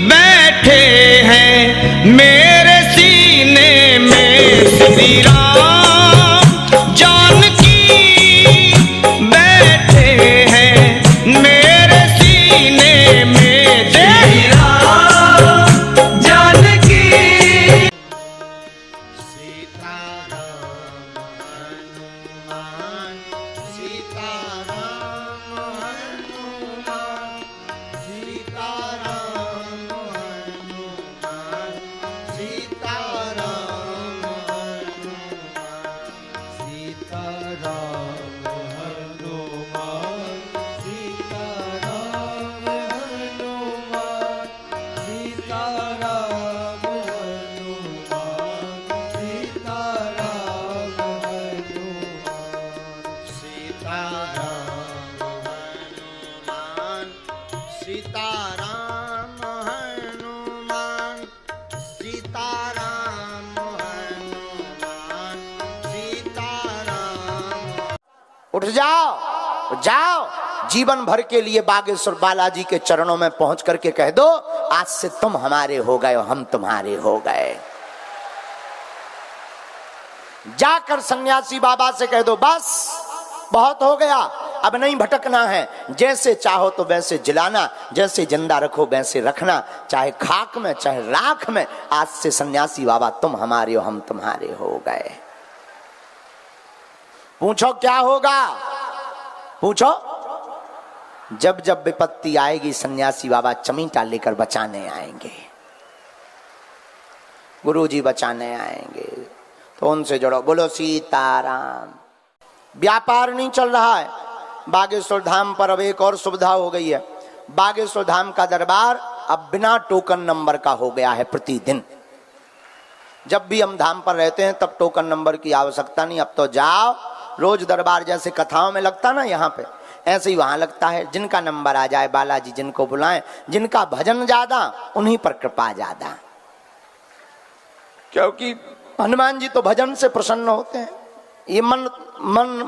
बैठे हैं मेरे सीने में, श्री राम जानकी बैठे हैं मेरे सीने में, श्री राम जानकी। सीताराम हनुमान, सीताराम हनुमान, सीताराम। उठ जाओ, जाओ, जीवन भर के लिए बागेश्वर बालाजी के चरणों में पहुंच करके कह दो, आज से तुम हमारे हो गए, हम तुम्हारे हो गए। जाकर सन्यासी बाबा से कह दो, बस बहुत हो गया, अब नहीं भटकना है, जैसे चाहो तो वैसे जिलाना, जैसे जिंदा रखो वैसे रखना, चाहे खाक में चाहे राख में, आज से सन्यासी बाबा तुम हमारे हो, हम तुम्हारे हो गए। पूछो क्या होगा, पूछो। जब जब विपत्ति आएगी सन्यासी बाबा चमीटा लेकर बचाने आएंगे, गुरुजी बचाने आएंगे, तो उनसे जुड़ो। बोलो सीताराम। व्यापार नहीं चल रहा है, बागेश्वर धाम पर अब एक और सुविधा हो गई है, बागेश्वर धाम का दरबार अब बिना टोकन नंबर का हो गया है प्रतिदिन। जब भी हम धाम पर रहते हैं तब टोकन नंबर की आवश्यकता नहीं, अब तो जाओ रोज दरबार जैसे कथाओं में लगता ना यहाँ पे, ऐसे ही वहां लगता है। जिनका नंबर आ जाए बालाजी जिनको बुलाएं, जिनका भजन ज्यादा उन्हीं पर कृपा ज्यादा, क्योंकि हनुमान जी तो भजन से प्रसन्न होते हैं। ये मन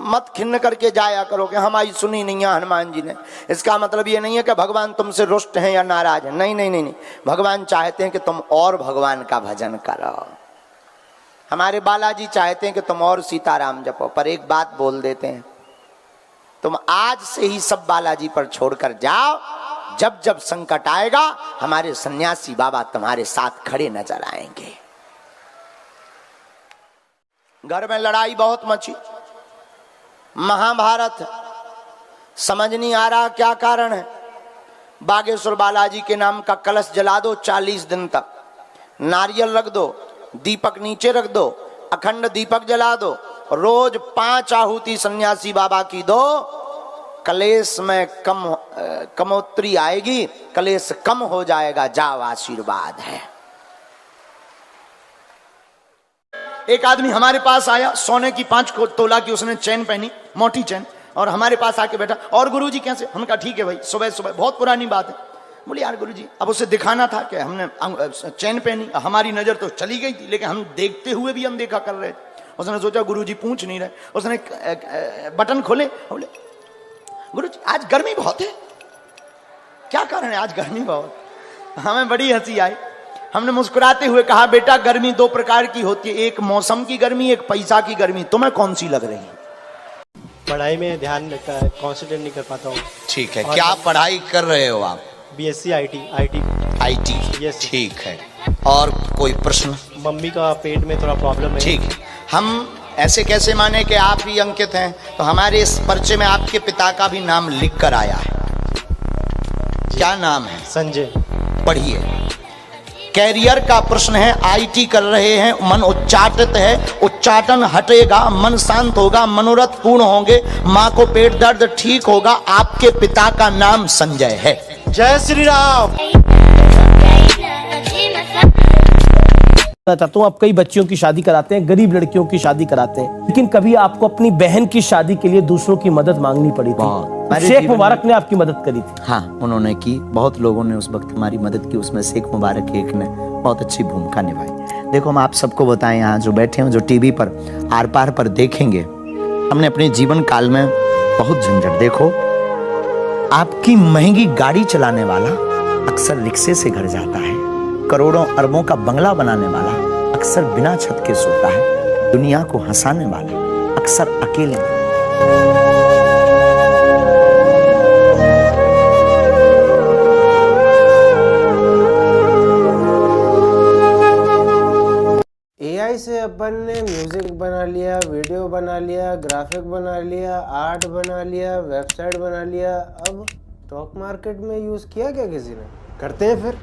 मत खिन्न करके जाया करो कि हमारी सुनी नहीं है हनुमान जी ने। इसका मतलब ये नहीं है कि भगवान तुमसे रुष्ट हैं या नाराज हैं, नहीं नहीं नहीं नहीं, भगवान चाहते हैं कि तुम और भगवान का भजन करो। हमारे बालाजी चाहते हैं कि तुम और सीताराम जपो। पर एक बात बोल देते हैं, तुम आज से ही सब बालाजी पर छोड़कर जाओ, जब जब संकट आएगा हमारे सन्यासी बाबा तुम्हारे साथ खड़े नजर आएंगे। घर में लड़ाई बहुत मची, महाभारत, समझ नहीं आ रहा क्या कारण है। बागेश्वर बालाजी के नाम का कलश जला दो 40 दिन तक, नारियल रख दो, दीपक नीचे रख दो, अखंड दीपक जला दो, रोज 5 आहुति सन्यासी बाबा की दो, कलेश में कमोत्री आएगी, कलेश कम हो जाएगा। जाओ आशीर्वाद है। एक आदमी हमारे पास आया, सोने की 5 तोला की उसने चैन पहनी, मोटी चैन, और हमारे पास आके बैठा। और गुरुजी कैसे? हमने कहा ठीक है भाई, सुबह सुबह, बहुत पुरानी बात है। बोले यार गुरुजी, अब उसे दिखाना था कि हमने चैन पहनी, हमारी नजर तो चली गई थी, लेकिन हम देखते हुए भी हम देखा कर रहे थे। उसने सोचा गुरुजी पूछ नहीं रहे, उसने बटन खोले, बोले गुरुजी आज गर्मी बहुत है। क्या कारण है आज गर्मी बहुत? हमें बड़ी हंसी आई। हमने मुस्कुराते हुए कहा बेटा गर्मी 2 प्रकार की होती है, एक मौसम की गर्मी, एक पैसा की गर्मी, तुम्हें कौन सी लग रही है? पढ़ाई में ध्यान रहता है, कॉन्सेंट्रेट नहीं कर पाता हूँ। ठीक है, क्या पढ़ाई कर रहे हो आप? BSc IT। यस ठीक है। और कोई प्रश्न? मम्मी का पेट में थोड़ा प्रॉब्लम है। ठीक है, हम ऐसे कैसे माने कि आप ही अंकित हैं? तो हमारे इस पर्चे में आपके पिता का भी नाम लिख कर आया है। क्या नाम है? संजय। पढ़िए। कैरियर का प्रश्न है, IT कर रहे हैं, मन उच्चाटित है, उच्चाटन हटेगा, मन शांत होगा, मनोरथ पूर्ण होंगे, माँ को पेट दर्द ठीक होगा। आपके पिता का नाम संजय है। जय श्री राम। चाहता हूँ, आप कई बच्चियों की शादी कराते हैं, गरीब लड़कियों की शादी कराते हैं, लेकिन कभी आपको अपनी बहन की शादी के लिए दूसरों की मदद मांगनी पड़ी थी। शेख मुबारक ने आपकी मदद करी थी। हाँ, उन्होंने की, बहुत लोगों ने उस वक्त हमारी मदद की, उसमें शेख मुबारक एक ने बहुत अच्छी भूमिका निभाई। देखो हम आप सबको बताएं, यहाँ जो बैठे हैं, जो टीवी पर आर पार पर देखेंगे, हमने अपने जीवन काल में बहुत झंझट। देखो आपकी महंगी गाड़ी चलाने वाला अक्सर रिक्शे से घर जाता है, करोड़ों अरबों का बंगला बनाने वाला अक्सर बिना छत के सोता है, दुनिया को हंसाने वाला अक्सर अकेले। AI से अपन ने म्यूजिक बना लिया, वीडियो बना लिया, ग्राफिक बना लिया, आर्ट बना लिया, वेबसाइट बना लिया, अब स्टॉक मार्केट में यूज किया क्या किसी ने? करते हैं फिर।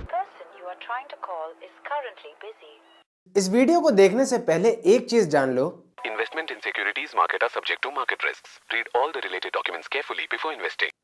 इस वीडियो को देखने से पहले एक चीज जान लो, Investment in securities market are subject to market risks. Read all the related documents carefully before investing.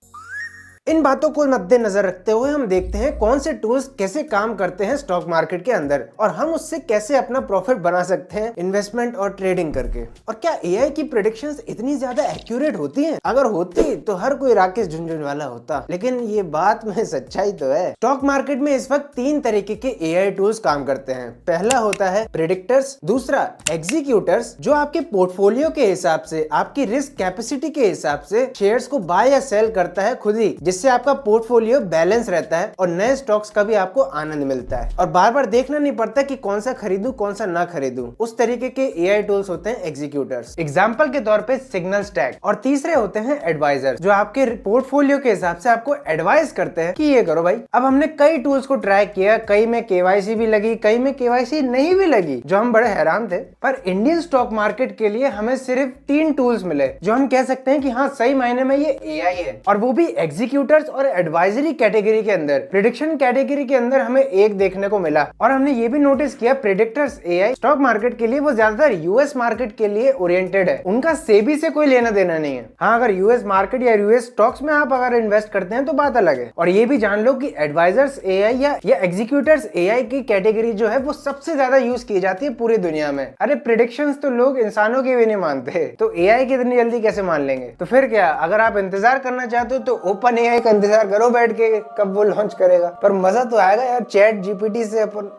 इन बातों को मद्देनजर रखते हुए हम देखते हैं कौन से टूल्स कैसे काम करते हैं स्टॉक मार्केट के अंदर, और हम उससे कैसे अपना प्रॉफिट बना सकते हैं इन्वेस्टमेंट और ट्रेडिंग करके। और क्या AI की प्रेडिक्शंस इतनी ज्यादा एक्यूरेट होती हैं? अगर होती तो हर कोई राकेश झुनझुनवाला होता, लेकिन ये बात में सच्चाई तो है। स्टॉक मार्केट में इस वक्त 3 तरीके के AI टूल्स काम करते हैं। पहला होता है प्रेडिक्टर्स, दूसरा एग्जीक्यूटर्स जो आपके पोर्टफोलियो के हिसाब से, आपकी रिस्क कैपेसिटी के हिसाब से शेयर्स को बाय या सेल करता है खुद ही, जिससे आपका पोर्टफोलियो बैलेंस रहता है और नए स्टॉक्स का भी आपको आनंद मिलता है और बार बार देखना नहीं पड़ता कि कौन सा खरीदूं कौन सा ना खरीदूं। उस तरीके के AI टूल्स होते हैं एग्जीक्यूटर्स। एग्जांपल के तौर पे सिग्नल स्टैक। और तीसरे होते हैं एडवाइजर जो आपके पोर्टफोलियो के हिसाब से आपको एडवाइस करते हैं कि ये करो भाई। अब हमने कई टूल्स को ट्राई किया, कई में KYC भी लगी, कई में KYC नहीं भी लगी, जो हम बड़े हैरान थे। पर इंडियन स्टॉक मार्केट के लिए हमें सिर्फ 3 टूल्स मिले जो हम कह सकते हैं कि हाँ सही मायने में ये AI है, और वो भी एग्जीक्यूटर एग्जीक्यूटर्स और एडवाइजरी कैटेगरी के अंदर, प्रेडिक्शन कैटेगरी के अंदर हमें एक देखने को मिला। और हमने ये भी नोटिस किया प्रेडिक्टर्स एआई स्टॉक मार्केट के लिए वो ज्यादातर यूएस मार्केट के लिए ओरिएंटेड है, उनका सेबी से कोई लेना देना नहीं है। हाँ, अगर यूएस मार्केट या यूएस स्टॉक्स में आप अगर इन्वेस्ट करते हैं तो बात अलग है। और ये भी जान लो कि एडवाइजर्स एआई या एग्जीक्यूटर्स एआई की कैटेगरी जो है वो सबसे ज्यादा यूज की जाती है पूरी दुनिया में। अरे प्रेडिक्शंस तो लोग इंसानों की भी नहीं मानते, तो एआई की इतनी जल्दी कैसे मान लेंगे? तो फिर क्या, अगर आप इंतजार करना चाहते हो तो ओपन एआई का इंतजार करो बैठ के, कब वो लॉन्च करेगा। पर मजा तो आएगा यार चैट जीपीटी से अपन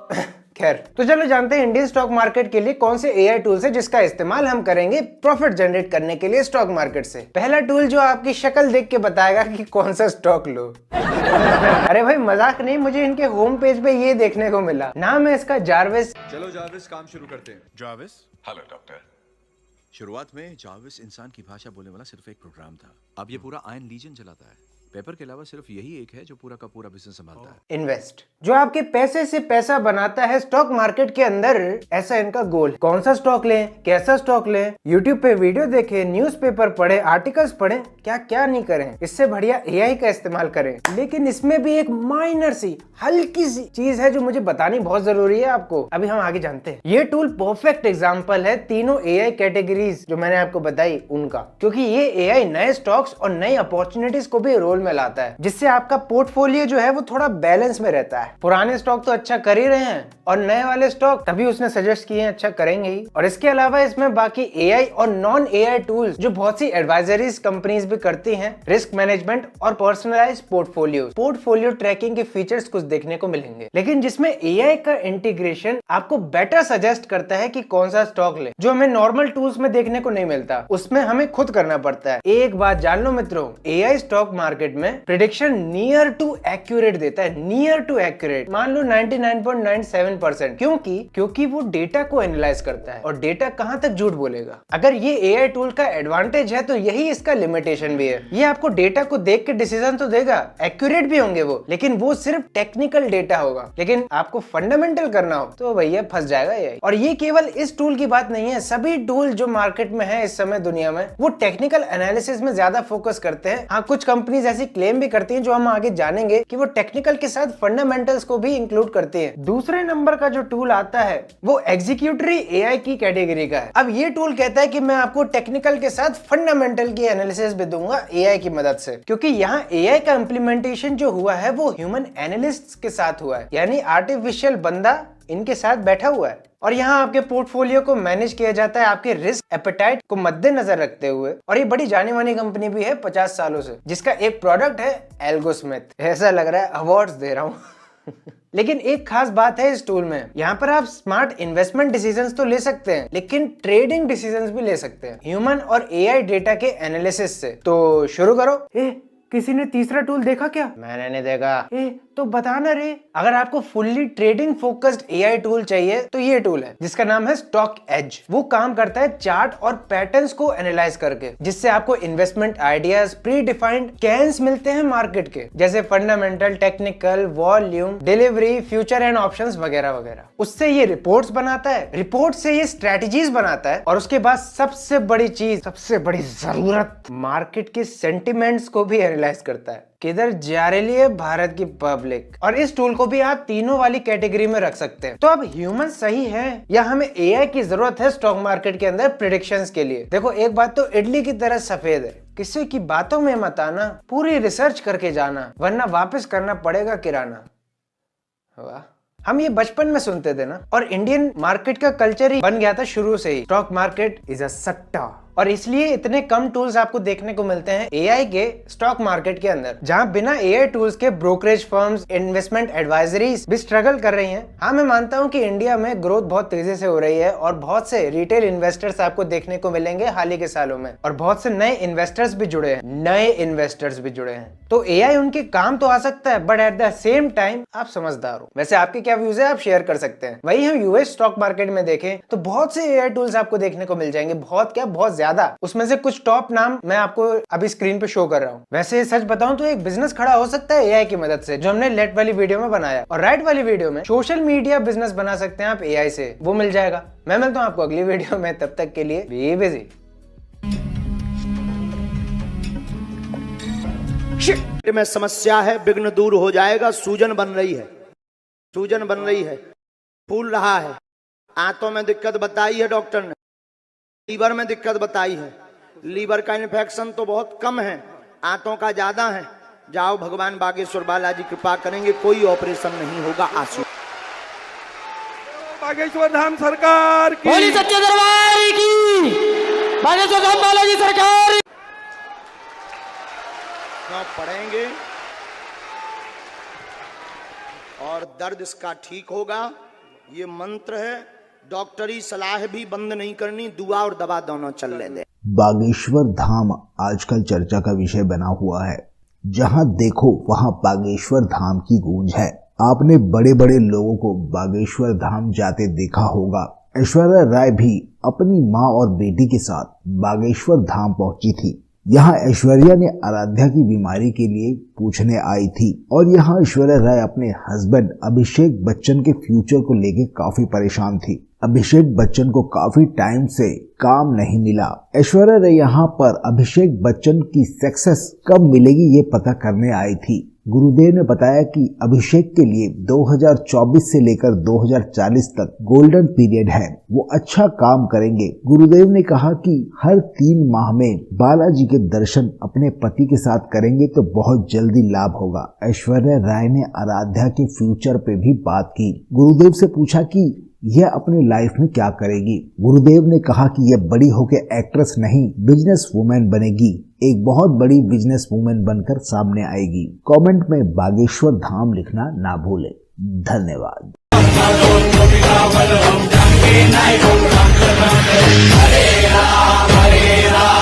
खैर, तो चलो जानते हैं इंडियन स्टॉक मार्केट के लिए कौन से एआई टूल्स है जिसका इस्तेमाल हम करेंगे प्रॉफिट जनरेट करने के लिए स्टॉक मार्केट से। पहला टूल जो आपकी शक्ल देख के बताएगा कि कौन सा स्टॉक लो। अरे भाई मजाक नहीं, मुझे इनके होम पेज पे ये देखने को मिला। नाम है इसका जार्विस। चलो जार्विस काम शुरू करते हैं। Jarvis, hello doctor. शुरुआत में जार्विस इंसान की भाषा बोलने वाला सिर्फ एक प्रोग्राम था। अब ये पूरा आयन लीजन चलाता है। पेपर के अलावा सिर्फ यही एक है जो पूरा का पूरा बिजनेस संभालता है। इन्वेस्ट, जो आपके पैसे से पैसा बनाता है स्टॉक मार्केट के अंदर, ऐसा इनका गोल। कौन सा स्टॉक लें, कैसा स्टॉक लें, यूट्यूब पे वीडियो देखें, न्यूज़पेपर पढ़े, आर्टिकल्स पढ़ें, क्या क्या नहीं करें। इससे बढ़िया एआई का इस्तेमाल करें। लेकिन इसमें भी एक माइनर सी हल्की सी चीज है जो मुझे बतानी बहुत जरूरी है आपको, अभी हम आगे जानते हैं। ये टूल परफेक्ट एग्जाम्पल है तीनों एआई कैटेगरीज जो मैंने आपको बताई उनका, क्योंकि ये एआई नए स्टॉक्स और नई अपॉर्चुनिटीज को भी रोल में लाता है, जिससे आपका पोर्टफोलियो जो है वो थोड़ा बैलेंस में रहता है। पुराने स्टॉक तो अच्छा कर ही रहे हैं और नए वाले स्टॉक तभी उसने सजेस्ट किए हैं अच्छा करेंगे ही। और इसके अलावा इसमें बाकी एआई और नॉन एआई टूल्स जो बहुत सी एडवाइजरीज कंपनीज भी करती हैं, रिस्क मैनेजमेंट और पर्सनलाइज्ड पोर्टफोलियो ट्रैकिंग के फीचर्स कुछ देखने को मिलेंगे। लेकिन जिसमें एआई का इंटीग्रेशन आपको बेटर सजेस्ट करता है कि कौन सा स्टॉक ले, जो हमें नॉर्मल टूल्स में देखने को नहीं मिलता, उसमें हमें खुद करना पड़ता है। एक बात जान लो मित्रों, एआई स्टॉक मार्केट में प्रेडिक्शन नियर टू एक्यूरेट देता है, नियर टू एक्यूरेट, मान लो 99.97%, क्योंकि वो डेटा को एनालाइज करता है और डेटा कहां तक झूठ बोलेगा। अगर ये एआई टूल का एडवांटेज है तो यही इसका लिमिटेशन भी है। ये आपको डेटा को देख के डिसीजन तो देगा, एक्यूरेट भी होंगे वो, लेकिन वो सिर्फ टेक्निकल डेटा होगा। लेकिन आपको फंडामेंटल करना हो तो भैया फंस जाएगा एआई। और ये केवल इस टूल की बात नहीं है, सभी टूल जो मार्केट में है इस समय दुनिया में, वो टेक्निकल एनालिसिस में ज्यादा फोकस करते हैं। हाँ, कुछ कंपनीज ऐसी क्लेम भी करती हैं जो हम आगे जानेंगे कि वो टेक्निकल के साथ फंडामेंटल्स को भी इंक्लूड करते हैं। दूसरे नंबर का जो टूल आता है वो एग्जीक्यूटरी एआई की कैटेगरी का है। अब ये टूल कहता है कि मैं आपको टेक्निकल के साथ फंडामेंटल की एनालिसिस भी दूंगा एआई की मदद से, क्योंकि यहाँ एआई का इम्प्लीमेंटेशन जो हुआ है वो ह्यूमन एनालिस्ट के साथ हुआ है, यानी आर्टिफिशियल बंदा इनके साथ बैठा हुआ है। और यहाँ आपके पोर्टफोलियो को मैनेज किया जाता है आपके रिस्क एपेटाइट को मद्देनजर रखते हुए। और ये बड़ी जानी मानी कंपनी भी है 50 सालों से, जिसका एक प्रोडक्ट है एल्गोस्मिथ। ऐसा लग रहा है अवार्ड्स दे रहा हूँ। लेकिन एक खास बात है इस टूल में, यहाँ पर आप स्मार्ट इन्वेस्टमेंट डिसीजंस तो ले सकते हैं, लेकिन ट्रेडिंग डिसीजंस भी ले सकते हैं ह्यूमन और एआई डेटा के एनालिसिस से। तो शुरू करो। किसी ने तीसरा टूल देखा क्या? मैंने नहीं देखा। तो बताना रे। अगर आपको fully trading focused AI tool चाहिए तो ये टूल है, जिसका नाम है स्टॉक एज। वो काम करता है चार्ट और पैटर्न्स को एनालाइज करके, जिससे आपको investment ideas, predefined scans मिलते हैं मार्केट के, जैसे fundamental, technical, volume, delivery, future and options वगैरह वगैरह। उससे ये रिपोर्ट्स बनाता है, रिपोर्ट से ये स्ट्रेटजीज बनाता है, और उसके बाद सबसे बड़ी चीज, सबसे बड़ी जरूरत, मार्केट के सेंटिमेंट्स को भी एनालाइज करता है। किधर जा रही है भारत की पब्लिक। और इस टूल को भी आप तीनों वाली कैटेगरी में रख सकते हैं। तो अब ह्यूमन सही है या हमें एआई की जरूरत है स्टॉक मार्केट के अंदर प्रेडिक्शंस के लिए? देखो, एक बात तो इडली की तरह सफेद है, किसी की बातों में मत आना, पूरी रिसर्च करके जाना, वरना वापस करना पड़ेगा किराना। वाह, हम ये बचपन में सुनते थे ना, और इंडियन मार्केट का कल्चर ही बन गया था शुरू से ही, स्टॉक मार्केट इज अ सट्टा। और इसलिए इतने कम टूल्स आपको देखने को मिलते हैं एआई के स्टॉक मार्केट के अंदर, जहां बिना एआई टूल्स के ब्रोकरेज फर्म्स, इन्वेस्टमेंट एडवाइजरीज भी स्ट्रगल कर रही हैं। हाँ, मैं मानता हूं कि इंडिया में ग्रोथ बहुत तेजी से हो रही है और बहुत से रिटेल इन्वेस्टर्स आपको देखने को मिलेंगे हाल ही के सालों में, और बहुत से नए इन्वेस्टर्स भी जुड़े हैं, तो एआई उनके काम तो आ सकता है, but at the same time आप समझदार हो। वैसे आपके क्या व्यूज है, आप शेयर कर सकते हैं। वही हम यूएस स्टॉक मार्केट में देखें तो बहुत से एआई टूल्स आपको देखने को मिल जाएंगे, बहुत ज्यादा। उसमें से कुछ टॉप नाम मैं आपको अभी स्क्रीन पे शो कर रहा हूँ। वैसे सच बताऊं तो एक बिजनेस खड़ा हो सकता है एआई की मदद से, जो हमने लेफ्ट वाली वीडियो में बनाया, और राइट वाली वीडियो में सोशल मीडिया बिजनेस बना सकते हैं आप एआई से, वो मिल जाएगा। मैं मिलता हूँ आपको अगली वीडियो में, तब तक के लिए बी बिजी। पेट में समस्या है, विघ्न दूर हो जाएगा। सूजन बन रही है, सूजन बन रही है, फूल रहा है। आंतों में दिक्कत बताई है डॉक्टर ने, लीवर में दिक्कत बताई है। लीवर का इन्फेक्शन तो बहुत कम है, आंतों का ज्यादा है। जाओ, भगवान बागेश्वर बालाजी कृपा करेंगे, कोई ऑपरेशन नहीं होगा। आंसू बागेश्वर धाम सरकार की, बोली सच्चे दरबार की, बागेश्वर धाम बालाजी सरकार पढ़ेंगे और दर्द इसका ठीक होगा। ये मंत्र है, डॉक्टरी सलाह भी बंद नहीं करनी, दुआ और दवा दोनों चलने दे। बागेश्वर धाम आजकल चर्चा का विषय बना हुआ है। जहां देखो वहां बागेश्वर धाम की गूंज है। आपने बड़े बड़े लोगों को बागेश्वर धाम जाते देखा होगा। ऐश्वर्या राय भी अपनी मां और बेटी के साथ बागेश्वर धाम पहुंची थी। यहाँ ऐश्वर्या ने आराध्या की बीमारी के लिए पूछने आई थी और यहाँ ऐश्वर्या राय अपने हस्बैंड अभिषेक बच्चन के फ्यूचर को लेके काफी परेशान थी। अभिषेक बच्चन को काफी टाइम से काम नहीं मिला। ऐश्वर्या राय यहाँ पर अभिषेक बच्चन की सक्सेस कब मिलेगी ये पता करने आई थी। गुरुदेव ने बताया कि अभिषेक के लिए 2024 से लेकर 2040 तक गोल्डन पीरियड है, वो अच्छा काम करेंगे। गुरुदेव ने कहा कि हर 3 माह में बालाजी के दर्शन अपने पति के साथ करेंगे तो बहुत जल्दी लाभ होगा। ऐश्वर्या राय ने आराध्या के फ्यूचर पे भी बात की। गुरुदेव से पूछा कि यह अपने लाइफ में क्या करेगी। गुरुदेव ने कहा कि यह बड़ी होकर एक्ट्रेस नहीं, बिजनेस वुमेन बनेगी, एक बहुत बड़ी बिजनेस वुमेन बनकर सामने आएगी। कमेंट में बागेश्वर धाम लिखना ना भूले। धन्यवाद। हरे राम हरे राम